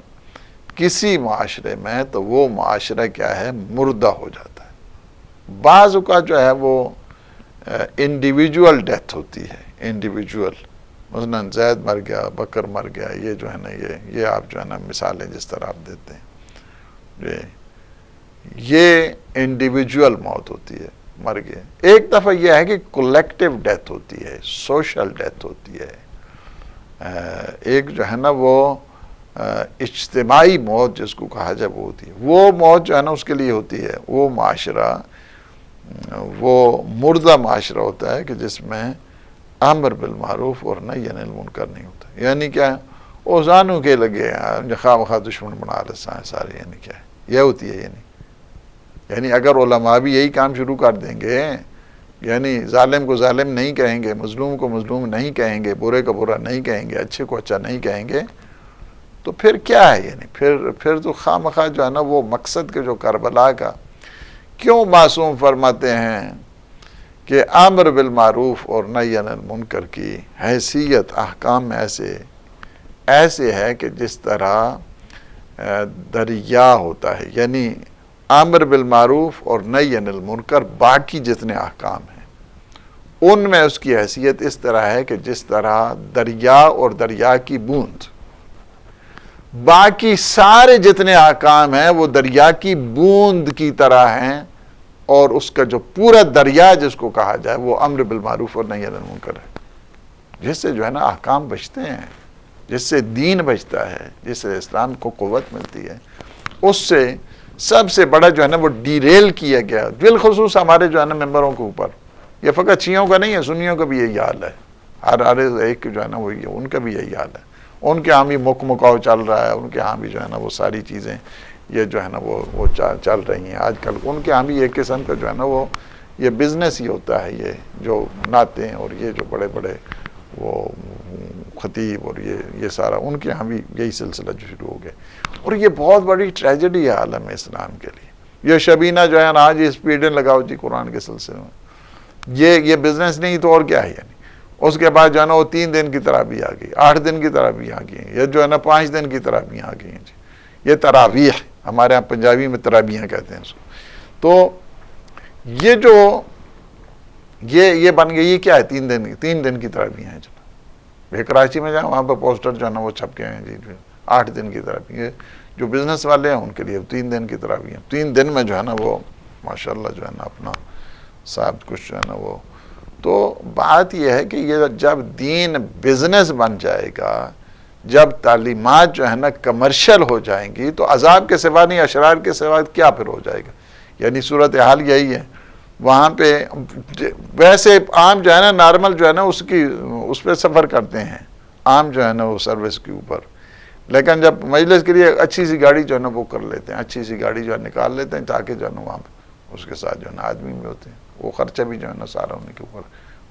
کسی معاشرے میں، تو وہ معاشرہ کیا ہے؟ مردہ ہو جاتا ہے۔ بعض اوقات جو ہے وہ انڈیویجول ڈیتھ ہوتی ہے، انڈیویجول، مثلا زید مر گیا، بکر مر گیا، یہ جو ہے نا یہ آپ جو ہے نا مثالیں جس طرح آپ دیتے ہیں، یہ انڈیویجول موت ہوتی ہے، مر گئے۔ ایک دفعہ یہ ہے کہ کولیکٹیو ڈیتھ ہوتی ہے، سوشل ڈیتھ ہوتی ہے، ایک جو ہے نا وہ اجتماعی موت جس کو کہا جائے وہ ہوتی ہے۔ وہ موت جو ہے نا اس کے لیے ہوتی ہے، وہ معاشرہ، وہ مردہ معاشرہ ہوتا ہے کہ جس میں امر بالمعروف اور نہی عن المنکر نہیں ہوتا۔ یعنی کیا ہے؟ وہ زانوں کے لگے ہیں، خواہ مخواہ دشمن بنا رہے ہیں سارے، یعنی کیا ہے؟ یہ ہوتی ہے۔ یعنی اگر علماء بھی یہی کام شروع کر دیں گے، یعنی ظالم کو ظالم نہیں کہیں گے، مظلوم کو مظلوم نہیں کہیں گے، برے کو برا نہیں کہیں گے، اچھے کو اچھا نہیں کہیں گے، تو پھر کیا ہے؟ یعنی پھر تو خواہ مخواہ جو ہے نا وہ مقصد کے جو کربلا کا کیوں معصوم فرماتے ہیں کہ امر بالمعروف اور نہی عن المنکر کی حیثیت احکام میں ایسے ہے کہ جس طرح دریا ہوتا ہے، یعنی امر بالمعروف اور نہی عن المنکر باقی جتنے احکام ہیں ان میں اس کی حیثیت اس طرح ہے کہ جس طرح دریا اور دریا کی بوند، باقی سارے جتنے احکام ہیں وہ دریا کی بوند کی طرح ہیں، اور اس کا جو پورا دریا جس کو کہا جائے وہ امر بالمعروف اور نہی عن المنکر ہے، جس سے جو ہے نا احکام بچتے ہیں، جس سے دین بچتا ہے، جس سے اسلام کو قوت ملتی ہے، اس سے سب سے بڑا جو ہے نا وہ ڈیریل کیا گیا، بالخصوص ہمارے جو ہے نا ممبروں کے اوپر. یہ فقط شیعوں کا نہیں ہے، سنیوں کا بھی یہی حال ہے، ہر ایک جو ہے نا وہ ان کا بھی یہی حال ہے. ان کے ہاں بھی مکاؤ چل رہا ہے، ان کے ہاں بھی جو ہے نا وہ ساری چیزیں یہ جو ہے نا وہ چل رہی ہیں آج کل. ان کے ہاں بھی ایک قسم کا جو ہے نا وہ یہ بزنس ہی ہوتا ہے، یہ جو نعتیں اور یہ جو بڑے بڑے وہ خطیب اور یہ سارا ان کے ہاں بھی یہی سلسلہ جو شروع ہو گیا. اور یہ بہت بڑی ٹریجڈی ہے عالم اسلام کے لیے. یہ شبینہ جو ہے نا آج اسپیڈیں لگاؤ جی قرآن کے سلسلے میں، یہ بزنس نہیں تو اور کیا ہے. یعنی اس کے بعد جو ہے نا وہ 3 دن کی تراویح آ گئی، 8 دن کی تراویح آ گئی، یہ جو ہے نا 5 دن کی تراویح آ گئی ہیں جی. یہ تراویح ہمارے ہاں پنجابی میں تراویح کہتے ہیں اس کو. تو یہ جو یہ بن گئی، یہ کیا ہے؟ 3 دن کی تراویح ہیں جناب. یہ کراچی میں جائیں وہاں پہ پوسٹر جو ہے نا وہ چھپ کے ہیں جی 8 دن کی تراویح. جو بزنس والے ہیں ان کے لیے 3 دن کی تراویح ہیں. 3 دن میں جو ہے نا وہ ماشاءاللہ جو ہے نا اپنا صاحب کچھ جو ہے نا وہ. تو بات یہ ہے کہ یہ جب دین بزنس بن جائے گا، جب تعلیمات جو ہے نا کمرشل ہو جائیں گی، تو عذاب کے سوا نہیں، اشرار کے سوا کیا پھر ہو جائے گا. یعنی صورتحال یہی ہے. وہاں پہ ویسے عام جو ہے نا نارمل جو ہے نا اس پہ سفر کرتے ہیں عام جو ہے نا وہ سروس کے اوپر، لیکن جب مجلس کے لیے اچھی سی گاڑی جو ہے نا وہ کر لیتے ہیں، اچھی سی گاڑی جو ہے نکال لیتے ہیں تاکہ جو ہے نا وہاں پہ اس کے ساتھ جو ہے نا آدمی بھی ہوتے ہیں، وہ خرچہ بھی جو ہے نا سارا ان کے اوپر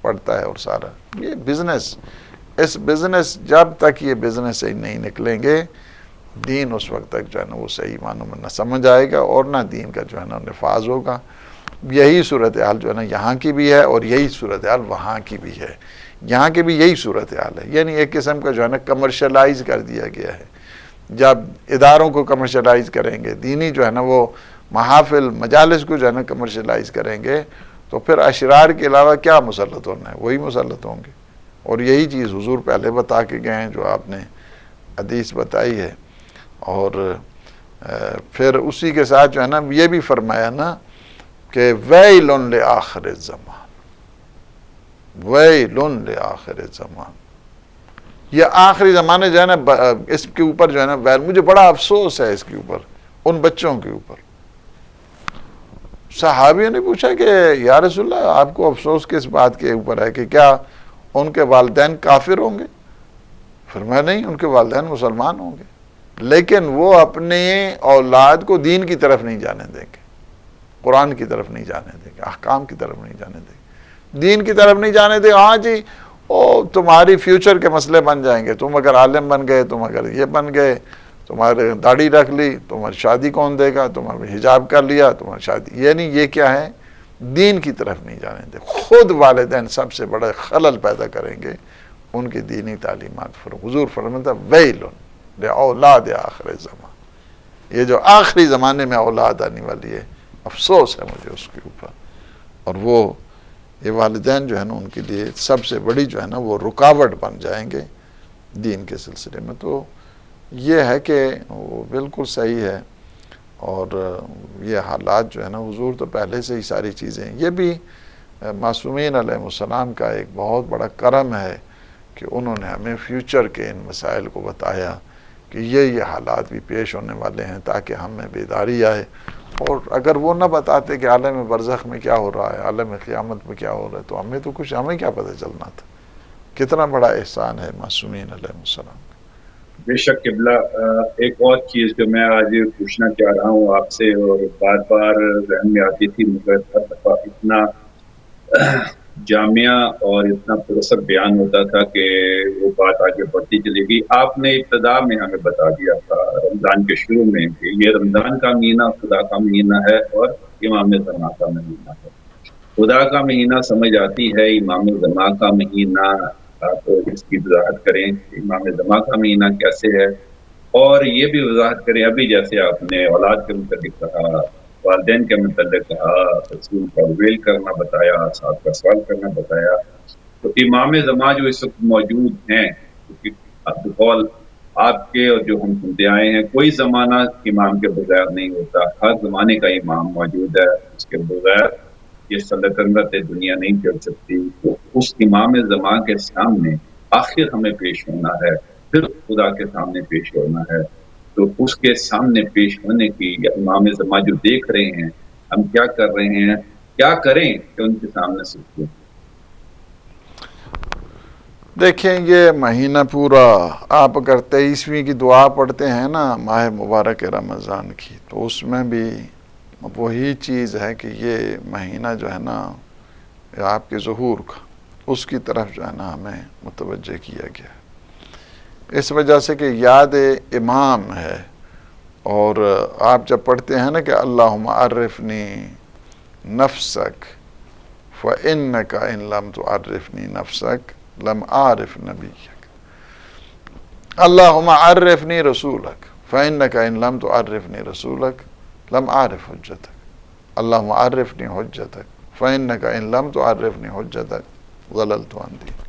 پڑتا ہے. اور سارا یہ بزنس، اس بزنس جب تک یہ بزنس سے نہیں نکلیں گے، دین اس وقت تک جو ہے نا وہ صحیح معنوں میں نہ سمجھ آئے گا اور نہ دین کا جو ہے نا نفاذ ہوگا. یہی صورتحال جو ہے نا یہاں کی بھی ہے اور یہی صورتحال وہاں کی بھی ہے. یہاں کی بھی یہی صورتحال ہے. یعنی ایک قسم کا جو ہے نا کمرشلائز کر دیا گیا ہے. جب اداروں کو کمرشلائز کریں گے، دینی جو ہے نا وہ محافل مجالس کو جو ہے نا کمرشلائز کریں گے، تو پھر اشرار کے علاوہ کیا مسلط ہونا ہے؟ وہی مسلط ہوں گے. اور یہی چیز حضور پہلے بتا کے گئے ہیں جو آپ نے حدیث بتائی ہے. اور پھر اسی کے ساتھ جو ہے نا یہ بھی فرمایا نا کہ ویل لآخر الزمان، ویل لآخر الزمان. یہ آخری زمانے جو ہے نا اس کے اوپر جو ہے نا ویل، مجھے بڑا افسوس ہے اس کے اوپر، ان بچوں کے اوپر. صحابیوں نے پوچھا کہ یا رسول اللہ آپ کو افسوس کس بات کے اوپر ہے، کہ کیا ان کے والدین کافر ہوں گے؟ فرمایا نہیں، ان کے والدین مسلمان ہوں گے، لیکن وہ اپنے اولاد کو دین کی طرف نہیں جانے دیں گے، قرآن کی طرف نہیں جانے دیں گے، احکام کی طرف نہیں جانے دیں گے، دین کی طرف نہیں جانے دیں. ہاں جی تمہاری فیوچر کے مسئلے بن جائیں گے، تم اگر عالم بن گئے، تم اگر یہ بن گئے، تمہارے داڑھی رکھ لی، تمہاری شادی کون دے گا، تمہارے حجاب کر لیا، تمہاری شادی. یعنی یہ کیا ہے؟ دین کی طرف نہیں جانے دے. خود والدین سب سے بڑا خلل پیدا کریں گے ان کی دینی تعلیمات پر. حضور فرماتا ویل لأولاد آخر زمان، یہ جو آخری زمانے میں اولاد آنے والی ہے، افسوس ہے مجھے اس کے اوپر. اور وہ یہ والدین جو ہے نا ان کے لیے سب سے بڑی جو ہے نا وہ رکاوٹ بن جائیں گے دین کے سلسلے میں. تو یہ ہے کہ وہ بالکل صحیح ہے. اور یہ حالات جو ہے نا حضور تو پہلے سے ہی ساری چیزیں، یہ بھی معصومین علیہ السلام کا ایک بہت بڑا کرم ہے کہ انہوں نے ہمیں فیوچر کے ان مسائل کو بتایا کہ یہ حالات بھی پیش ہونے والے ہیں تاکہ ہمیں بیداری آئے. اور اگر وہ نہ بتاتے کہ عالم برزخ میں کیا ہو رہا ہے، عالم قیامت میں کیا ہو رہا ہے، تو ہمیں کیا پتہ چلنا تھا. کتنا بڑا احسان ہے معصومین علیہ السلام. بے شک قبلہ. ایک اور چیز جو میں آج پوچھنا چاہ رہا ہوں آپ سے، اور بار بار ذہن میں آتی تھی مگر ہر دفعہ اتنا جامعہ اور اتنا پرسر بیان ہوتا تھا کہ وہ بات آگے بڑھتی چلی گئی. آپ نے ابتدا میں ہمیں بتا دیا تھا رمضان کے شروع میں کہ یہ رمضان کا مہینہ خدا کا مہینہ ہے اور امام زمان کا مہینہ ہے. خدا کا مہینہ سمجھ آتی ہے، امام زمان کا مہینہ آپ اس کی وضاحت کریں کہ امام زمان کا مہینہ کیسے ہے، اور یہ بھی وضاحت کریں ابھی جیسے آپ نے اولاد کے متعلق کہا، والدین کے متعلق کہا، رسول کا ویل کرنا بتایا، صاحب کا سوال کرنا بتایا. تو امام زمان جو اس وقت موجود ہیں، بقول آپ کے اور جو ہم سنتے آئے ہیں، کوئی زمانہ امام کے بغیر نہیں ہوتا، ہر زمانے کا امام موجود ہے، اس کے بغیر یہ سلطنت دنیا نہیں چل سکتی۔ تو اس امام زمان کے سامنے آخر ہمیں پیش ہونا ہے، پھر خدا کے سامنے پیش ہونا ہے۔ تو اس کے سامنے پیش ہونے کی یا امام زمان جو دیکھ رہے ہیں ہم کیا کر رہے ہیں، کیا کریں کہ ان کے سامنے سیکھیں۔ دیکھیں یہ مہینہ پورا آپ اگر 23ویں کی دعا پڑھتے ہیں نا ماہ مبارک رمضان کی، تو اس میں بھی وہی چیز ہے کہ یہ مہینہ جو ہے نا آپ کے ظہور کا، اس کی طرف جو ہے نا ہمیں متوجہ کیا گیا ہے، اس وجہ سے کہ یاد امام ہے۔ اور آپ جب پڑھتے ہیں نا کہ اللہم عرفنی نفسک فإنک ان لم تعرفنی نفسک لم عارف نبیک، اللہم عرفنی رسولک فإنک ان لم تعرفنی رسولک لم عارف حجتک، اللہم عرفنی حجتک فإنک ان لم تعرفنی حجتک ضللت عن دینک۔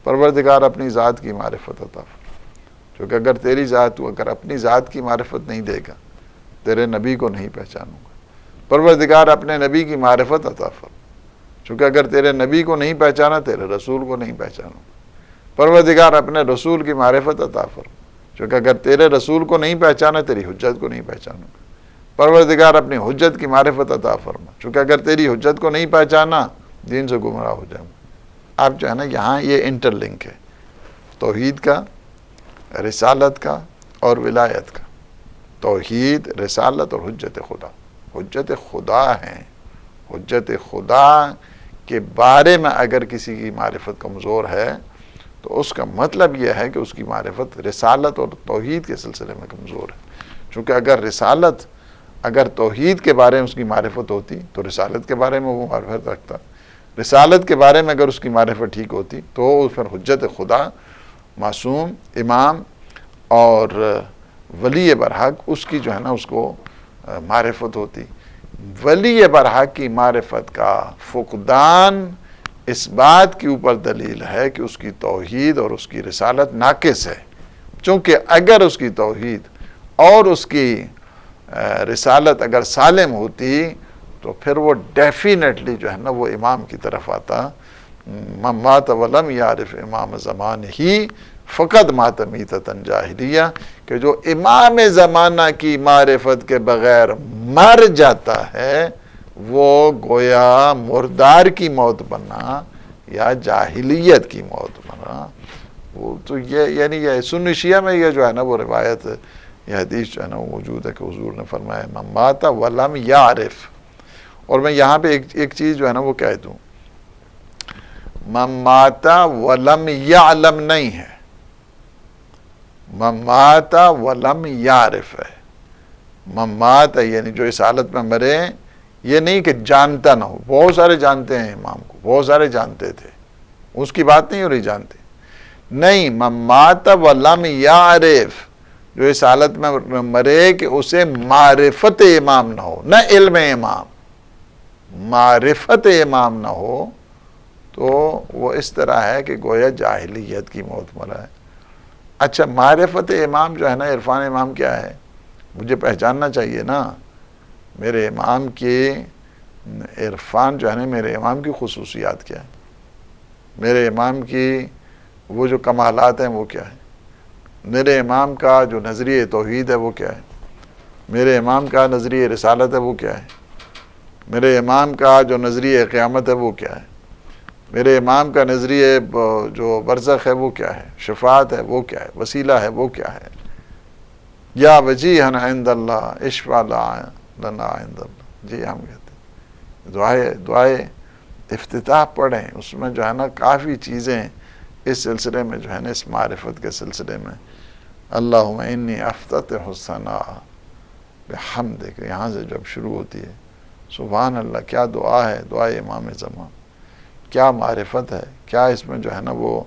پروردگار اپنی ذات کی معرفت عطا فرما، کیونکہ اگر تیری ذات تو اگر اپنی ذات کی معرفت نہیں دے گا تیرے نبی کو نہیں پہچانوں گا۔ پروردگار اپنے نبی کی معرفت عطا فرما، چونکہ اگر تیرے نبی کو نہیں پہچانا تیرے رسول کو نہیں پہچانوں گا۔ پروردگار اپنے رسول کی معرفت عطا فرما، چونکہ اگر تیرے رسول کو نہیں پہچانا تیری حجت کو نہیں پہچانوں گا۔ پروردگار اپنی حجت کی معرفت عطا فرما، چونکہ اگر تیری حجت کو نہیں پہچانا دین سے گمراہ ہو جاؤں گا۔ اب جو ہے نا یہاں یہ انٹر لنک ہے توحید کا، رسالت کا اور ولایت کا۔ توحید، رسالت اور حجت خدا۔ حجت خدا ہیں، حجت خدا کے بارے میں اگر کسی کی معرفت کمزور ہے تو اس کا مطلب یہ ہے کہ اس کی معرفت رسالت اور توحید کے سلسلے میں کمزور ہے۔ چونکہ اگر رسالت، اگر توحید کے بارے میں اس کی معرفت ہوتی تو رسالت کے بارے میں وہ معرفت رکھتا، رسالت کے بارے میں اگر اس کی معرفت ٹھیک ہوتی تو اس پر حجت خدا، معصوم، امام اور ولی برحق اس کی جو ہے نا اس کو معرفت ہوتی۔ ولی برحق کی معرفت کا فقدان اس بات کے اوپر دلیل ہے کہ اس کی توحید اور اس کی رسالت ناقص ہے، چونکہ اگر اس کی توحید اور اس کی رسالت اگر سالم ہوتی تو پھر وہ ڈیفینیٹلی جو ہے نا وہ امام کی طرف آتا۔ من مات ولم یعرف امام زمان ہی فقط مات میتۃ جاہلیہ، کہ جو امام زمانہ کی معرفت کے بغیر مر جاتا ہے وہ گویا مردار کی موت بنا یا جاہلیت کی موت بنا۔ وہ تو یہ یعنی یہ سنی شیعہ میں یہ جو ہے نا وہ روایت، یہ حدیث جو ہے نا وہ موجود ہے کہ حضور نے فرمایا من مات ولم یعرف۔ اور میں یہاں پہ ایک چیز جو ہے نا وہ کہہ دوں، من مات ولم یعلم نہیں ہے، من مات ولم یعرف ہے۔ من مات یعنی جو اس حالت میں مرے، یہ نہیں کہ جانتا نہ ہو، بہت سارے جانتے ہیں امام کو، بہت سارے جانتے تھے، اس کی بات نہیں ہو رہی جانتے، نہیں، من مات ولم یعرف، جو اس حالت میں مرے کہ اسے معرفت امام نہ ہو، نہ علم امام، معرفت امام نہ ہو، تو وہ اس طرح ہے کہ گویا جاہلیت کی موت مرا ہے۔ اچھا معرفت امام جو ہے نا، عرفان امام کیا ہے؟ مجھے پہچاننا چاہیے نا میرے امام کے عرفان جو ہے نا، میرے امام کی خصوصیات کیا ہے، میرے امام کی وہ جو کمالات ہیں وہ کیا ہے، میرے امام کا جو نظریہ توحید ہے وہ کیا ہے، میرے امام کا نظریہ رسالت ہے وہ کیا ہے، میرے امام کا جو نظریہ قیامت ہے وہ کیا ہے، میرے امام کا نظریہ جو برزخ ہے وہ کیا ہے، شفاعت ہے وہ کیا ہے، وسیلہ ہے وہ کیا ہے، یا وجیہن عند اللہ اشفع لنا عند اللہ۔ جی ہم کہتے ہیں دعائے افتتاح پڑھیں، اس میں جو ہے نا کافی چیزیں اس سلسلے میں جو ہے نا اس معرفت کے سلسلے میں، اللہم انی افتتح الثناء بحمدک، یہاں سے جب شروع ہوتی ہے، سبحان اللہ، کیا دعا ہے، دعائے امام زمان، کیا معرفت ہے، کیا اس میں جو ہے نا وہ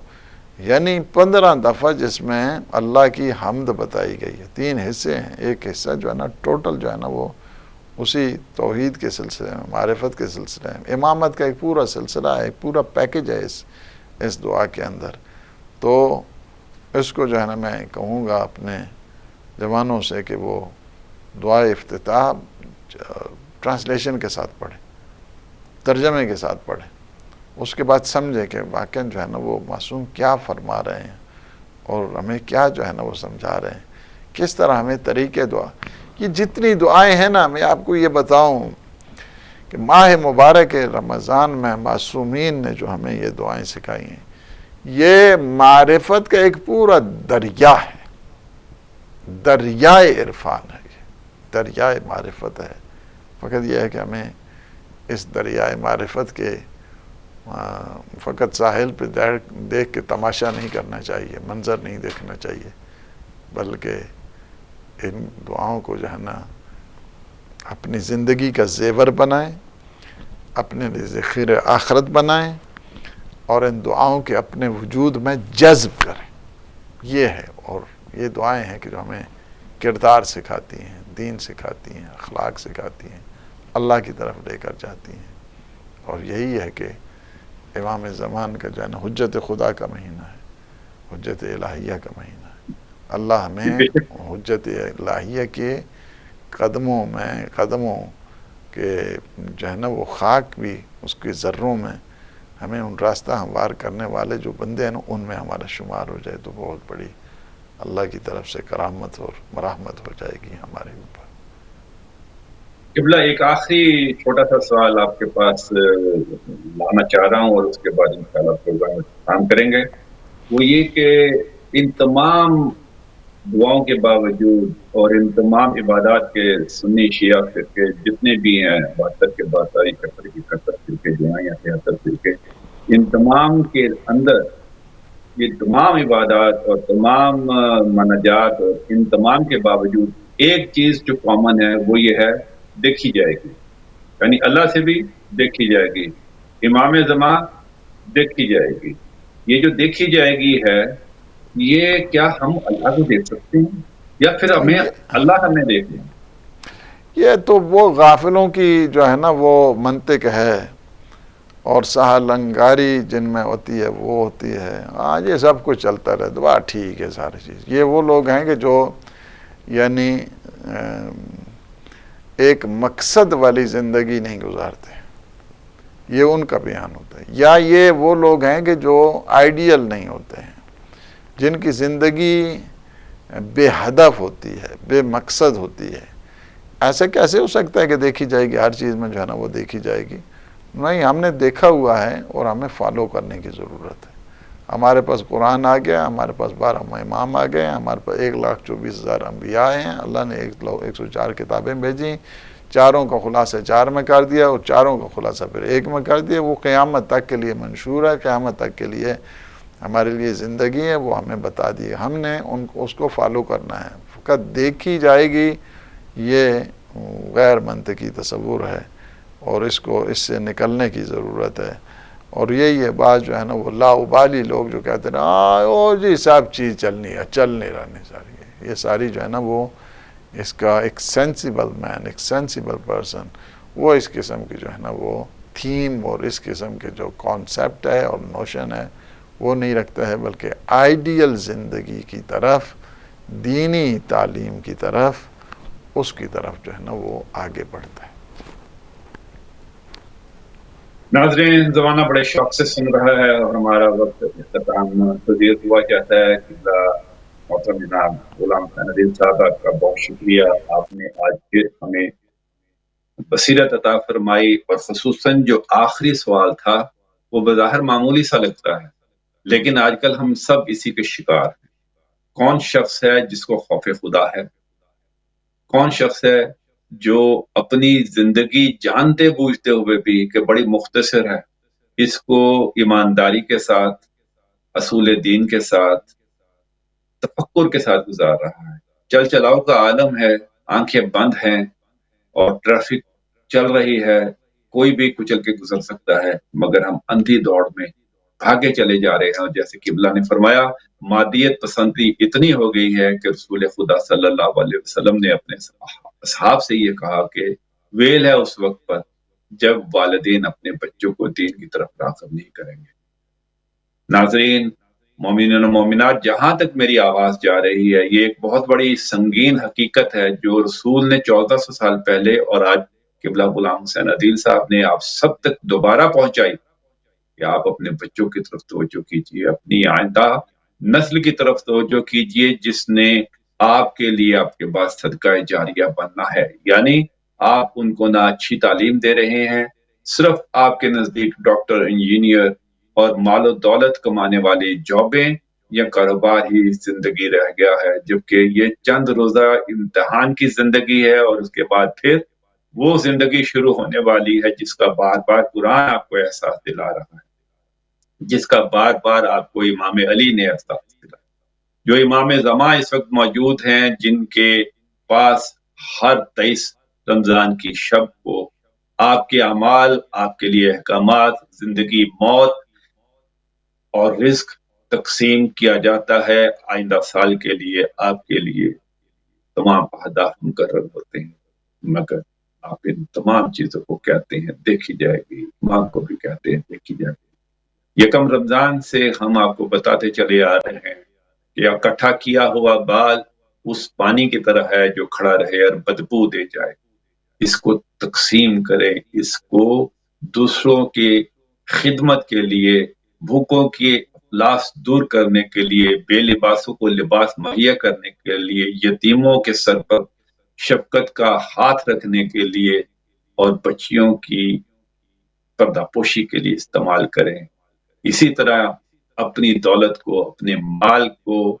یعنی 15 دفعہ جس میں اللہ کی حمد بتائی گئی ہے۔ 3 حصے ہیں، ایک حصہ جو ہے نا ٹوٹل جو ہے نا وہ اسی توحید کے سلسلے میں، معرفت کے سلسلے میں، امامت کا ایک پورا سلسلہ ہے، ایک پورا پیکج ہے اس دعا کے اندر۔ تو اس کو جو ہے نا میں کہوں گا اپنے جوانوں سے کہ وہ دعائے افتتاح ٹرانسلیشن کے ساتھ پڑھیں، ترجمے کے ساتھ پڑھیں، اس کے بعد سمجھیں کہ واقعاً جو ہے نا وہ معصوم کیا فرما رہے ہیں اور ہمیں کیا جو ہے نا وہ سمجھا رہے ہیں، کس طرح ہمیں طریقے دعا. یہ جتنی دعائیں ہیں نا، میں آپ کو یہ بتاؤں کہ ماہ مبارک رمضان میں معصومین نے جو ہمیں یہ دعائیں سکھائی ہیں، یہ معرفت کا ایک پورا دریا ہے، دریائے عرفان ہے، یہ دریائے معرفت ہے. فقط یہ ہے کہ ہمیں اس دریائے معرفت کے فقط ساحل پہ دیکھ کے تماشا نہیں کرنا چاہیے، منظر نہیں دیکھنا چاہیے، بلکہ ان دعاؤں کو جو ہے نا اپنی زندگی کا زیور بنائیں، اپنے لیے ذخیر آخرت بنائیں اور ان دعاؤں کے اپنے وجود میں جذب کریں. یہ ہے، اور یہ دعائیں ہیں کہ جو ہمیں کردار سکھاتی ہیں، دین سکھاتی ہیں، اخلاق سکھاتی ہیں، اللہ کی طرف لے کر جاتی ہیں. اور یہی ہے کہ امام زمان کا جو ہے نا حجت خدا کا مہینہ ہے، حجت الہیہ کا مہینہ ہے. اللہ ہمیں حجت الہیہ کے قدموں کے جو ہے نا وہ خاک بھی اس کے ذروں میں ہمیں ان راستہ ہموار کرنے والے جو بندے ہیں نا ان میں ہمارا شمار ہو جائے تو بہت بڑی اللہ کی طرف سے کرامت اور مرحمت ہو جائے گی ہمارے اوپر. قبلہ ایک آخری چھوٹا سا سوال آپ کے پاس لانا چاہ رہا ہوں اور اس کے بعد انشاءاللہ پروگرام میں کام کریں گے. وہ یہ کہ ان تمام دعاؤں کے باوجود اور ان تمام عبادات کے سنی شیعہ فرقے جتنے بھی ہیں، 72 کے 72، 71 کے 71 فرقے جو ہیں یا 73 فرقے، ان تمام کے اندر یہ تمام عبادات اور تمام مناجات اور ان تمام کے باوجود ایک چیز جو کامن ہے وہ یہ ہے، دیکھی جائے گی. یعنی اللہ سے بھی دیکھی جائے گی، امام زمان دیکھی جائے گی. یہ جو دیکھی جائے گی ہے، یہ کیا ہم اللہ کو دیکھ سکتے ہیں یا پھر ہمیں اللہ ہمیں دیکھ لیں؟ یہ تو وہ غافلوں کی جو ہے نا وہ منطق ہے اور سہلنگاری جن میں ہوتی ہے وہ ہوتی ہے. ہاں یہ سب کچھ چلتا رہے دعا ٹھیک ہے ساری چیز. یہ وہ لوگ ہیں کہ جو یعنی ایک مقصد والی زندگی نہیں گزارتے، یہ ان کا بیان ہوتا ہے. یا یہ وہ لوگ ہیں کہ جو آئیڈیل نہیں ہوتے ہیں، جن کی زندگی بے ہدف ہوتی ہے، بے مقصد ہوتی ہے. ایسے کیسے ہو سکتا ہے کہ دیکھی جائے گی ہر چیز میں جو ہے نا وہ دیکھی جائے گی؟ نہیں، ہم نے دیکھا ہوا ہے اور ہمیں فالو کرنے کی ضرورت ہے. ہمارے پاس قرآن آ گیا، ہمارے پاس 12 امام آ گئے، ہمارے پاس 1,24,000 انبیاء ہیں. اللہ نے 104 کتابیں بھیجیں، چاروں کا خلاصہ 4 میں کر دیا اور چاروں کا خلاصہ پھر 1 میں کر دیا. وہ قیامت تک کے لیے منشور ہے، قیامت تک کے لیے ہمارے لیے زندگی ہے، وہ ہمیں بتا دی. ہم نے اس کو فالو کرنا ہے. فقط دیکھی جائے گی یہ غیر منطقی تصور ہے اور اس سے نکلنے کی ضرورت ہے. اور یہ بات جو ہے نا وہ لاؤبالی لوگ جو کہتے ہیں او جی سب چیز چل نہیں رہی ساری، یہ ساری جو ہے نا وہ اس کا ایک سینسیبل مین، ایک سینسیبل پرسن وہ اس قسم کی جو ہے نا وہ تھیم اور اس قسم کے جو کانسیپٹ ہے اور نوشن ہے وہ نہیں رکھتا ہے، بلکہ آئیڈیل زندگی کی طرف، دینی تعلیم کی طرف، اس کی طرف جو ہے نا وہ آگے بڑھتا ہے. ناظرین، زمانہ بڑے شوق سے سن رہا ہے اور ہمارا وقت اختتام پذیر ہوا چاہتا ہے. محترم جناب غلام حسین عدیل صاحب، آپ کا بہت شکریہ. آپ نے آج پھر ہمیں بصیرت عطا فرمائی، اور خصوصاً جو آخری سوال تھا وہ بظاہر معمولی سا لگتا ہے، لیکن آج کل ہم سب اسی کے شکار ہیں. کون شخص ہے جس کو خوف خدا ہے؟ کون شخص ہے جو اپنی زندگی جانتے بوجھتے ہوئے بھی کہ بڑی مختصر ہے، اس کو ایمانداری کے ساتھ، اصول دین کے ساتھ، تفکر کے ساتھ گزار رہا ہے؟ چل چلاؤ کا عالم ہے، آنکھیں بند ہیں اور ٹریفک چل رہی ہے، کوئی بھی کچل کے گزر سکتا ہے، مگر ہم اندھی دوڑ میں بھاگے چلے جا رہے ہیں. اور جیسے قبلہ نے فرمایا، مادیت پسندی اتنی ہو گئی ہے کہ رسول خدا صلی اللہ علیہ وسلم نے اپنے اصحاب سے یہ کہا کہ ویل ہے اس وقت پر جب والدین اپنے بچوں کو دین کی طرف راغب نہیں کریں گے. ناظرین، مومنین و مومنات، جہاں تک میری آواز جا رہی ہے، یہ ایک بہت بڑی سنگین حقیقت ہے جو رسول نے 1400 سال پہلے اور آج قبلہ غلام حسین عدیل صاحب نے آپ سب تک دوبارہ پہنچائی کہ آپ اپنے بچوں کی طرف توجہ کیجیے، اپنی آئندہ نسل کی طرف توجہ کیجیے، جس نے آپ کے لیے آپ کے بعد صدقہ جاریہ بننا ہے۔ یعنی آپ ان کو نہ اچھی تعلیم دے رہے ہیں، صرف آپ کے نزدیک ڈاکٹر، انجینئر اور مال و دولت کمانے والی جابیں یا کاروبار ہی زندگی رہ گیا ہے، جبکہ یہ چند روزہ امتحان کی زندگی ہے، اور اس کے بعد پھر وہ زندگی شروع ہونے والی ہے جس کا بار بار قرآن آپ کو احساس دلا رہا ہے، جس کا بار بار آپ کو امام علی نے احساس دلایا، جو امام زمان اس وقت موجود ہیں، جن کے پاس ہر 23 رمضان کی شب کو آپ کے اعمال، آپ کے لیے احکامات، زندگی، موت اور رزق تقسیم کیا جاتا ہے۔ آئندہ سال کے لیے آپ کے لیے تمام اہداف مقرر ہوتے ہیں، مگر آپ ان تمام چیزوں کو کہتے ہیں دیکھی جائے گی، ماں کو بھی کہتے ہیں دیکھی جائے گی۔ یکم رمضان سے ہم آپ کو بتاتے چلے آ رہے ہیں کہ اکٹھا کیا ہوا بال اس پانی کی طرح ہے جو کھڑا رہے اور بدبو دے جائے، اس کو تقسیم کریں، اس کو دوسروں کی خدمت کے لیے، بھوکوں کی افلاس دور کرنے کے لیے، بے لباسوں کو لباس مہیا کرنے کے لیے، یتیموں کے سر پر شفقت کا ہاتھ رکھنے کے لیے اور بچیوں کی پردہ پوشی کے لیے استعمال کریں۔ اسی طرح اپنی دولت کو، اپنے مال کو،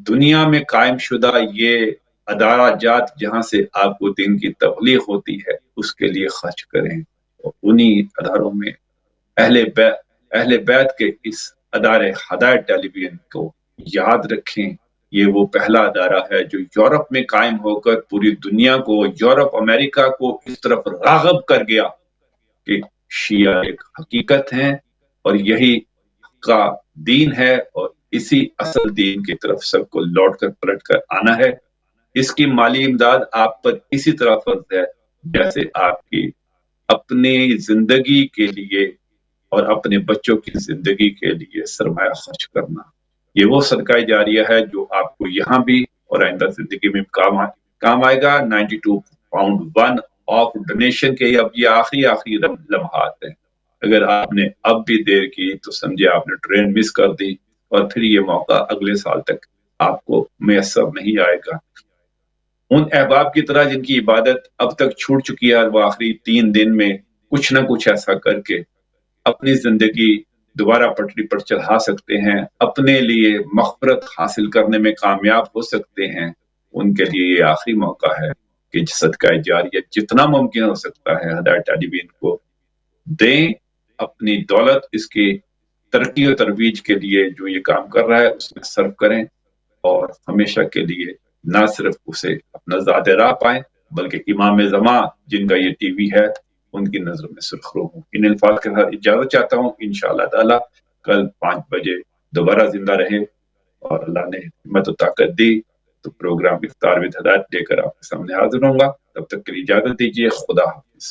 دنیا میں قائم شدہ یہ ادارہ جات جہاں سے آپ کو دین کی تبلیغ ہوتی ہے اس کے لیے خرچ کریں، اور انہی اداروں میں اہل بیت کے اس ادارے ہدایت ٹیلی ویژن کو یاد رکھیں۔ یہ وہ پہلا ادارہ ہے جو یورپ میں قائم ہو کر پوری دنیا کو، یورپ، امریکہ کو اس طرف راغب کر گیا کہ شیعہ ایک حقیقت ہیں اور یہی کا دین ہے، اور اسی اصل دین کی طرف سب کو لوٹ کر پلٹ کر آنا ہے۔ اس کی مالی امداد آپ پر اسی طرح فرض ہے جیسے آپ کی اپنی زندگی کے لیے اور اپنے بچوں کی زندگی کے لیے سرمایہ خرچ کرنا۔ یہ وہ صدقہ جاریہ ہے جو آپ کو یہاں بھی اور آئندہ زندگی میں کام آئے گا۔ 92 پاؤنڈ 1 آف ڈونیشن کے اب یہ آخری لمحات ہیں۔ اگر آپ نے اب بھی دیر کی تو سمجھے آپ نے ٹرین مس کر دی، اور پھر یہ موقع اگلے سال تک آپ کو میسر نہیں آئے گا۔ ان احباب کی طرح جن کی عبادت اب تک چھوٹ چکی ہے، وہ آخری 3 دن میں کچھ نہ کچھ ایسا کر کے اپنی زندگی دوبارہ پٹری پر چڑھا سکتے ہیں، اپنے لیے مغفرت حاصل کرنے میں کامیاب ہو سکتے ہیں۔ ان کے لیے یہ آخری موقع ہے کہ صدقہ جاریہ جتنا ممکن ہو سکتا ہے ہدایت ٹیلی ویژن کو دیں، اپنی دولت اس کی ترقی و ترویج کے لیے جو یہ کام کر رہا ہے اس میں صرف کریں، اور ہمیشہ کے لیے نہ صرف اسے اپنا ذات راہ پائیں بلکہ امام زمان جن کا یہ ٹی وی ہے ان کی نظر میں سرخرو ہوں۔ ان الفاظ کے ساتھ اجازت چاہتا ہوں، انشاءاللہ تعالی کل 5 بجے دوبارہ زندہ رہے اور اللہ نے ہمت و طاقت دی تو پروگرام افطار with ہدایت لے کر آپ کے سامنے حاضر ہوں گا۔ تب تک کے لیے اجازت دیجیے، خدا حافظ۔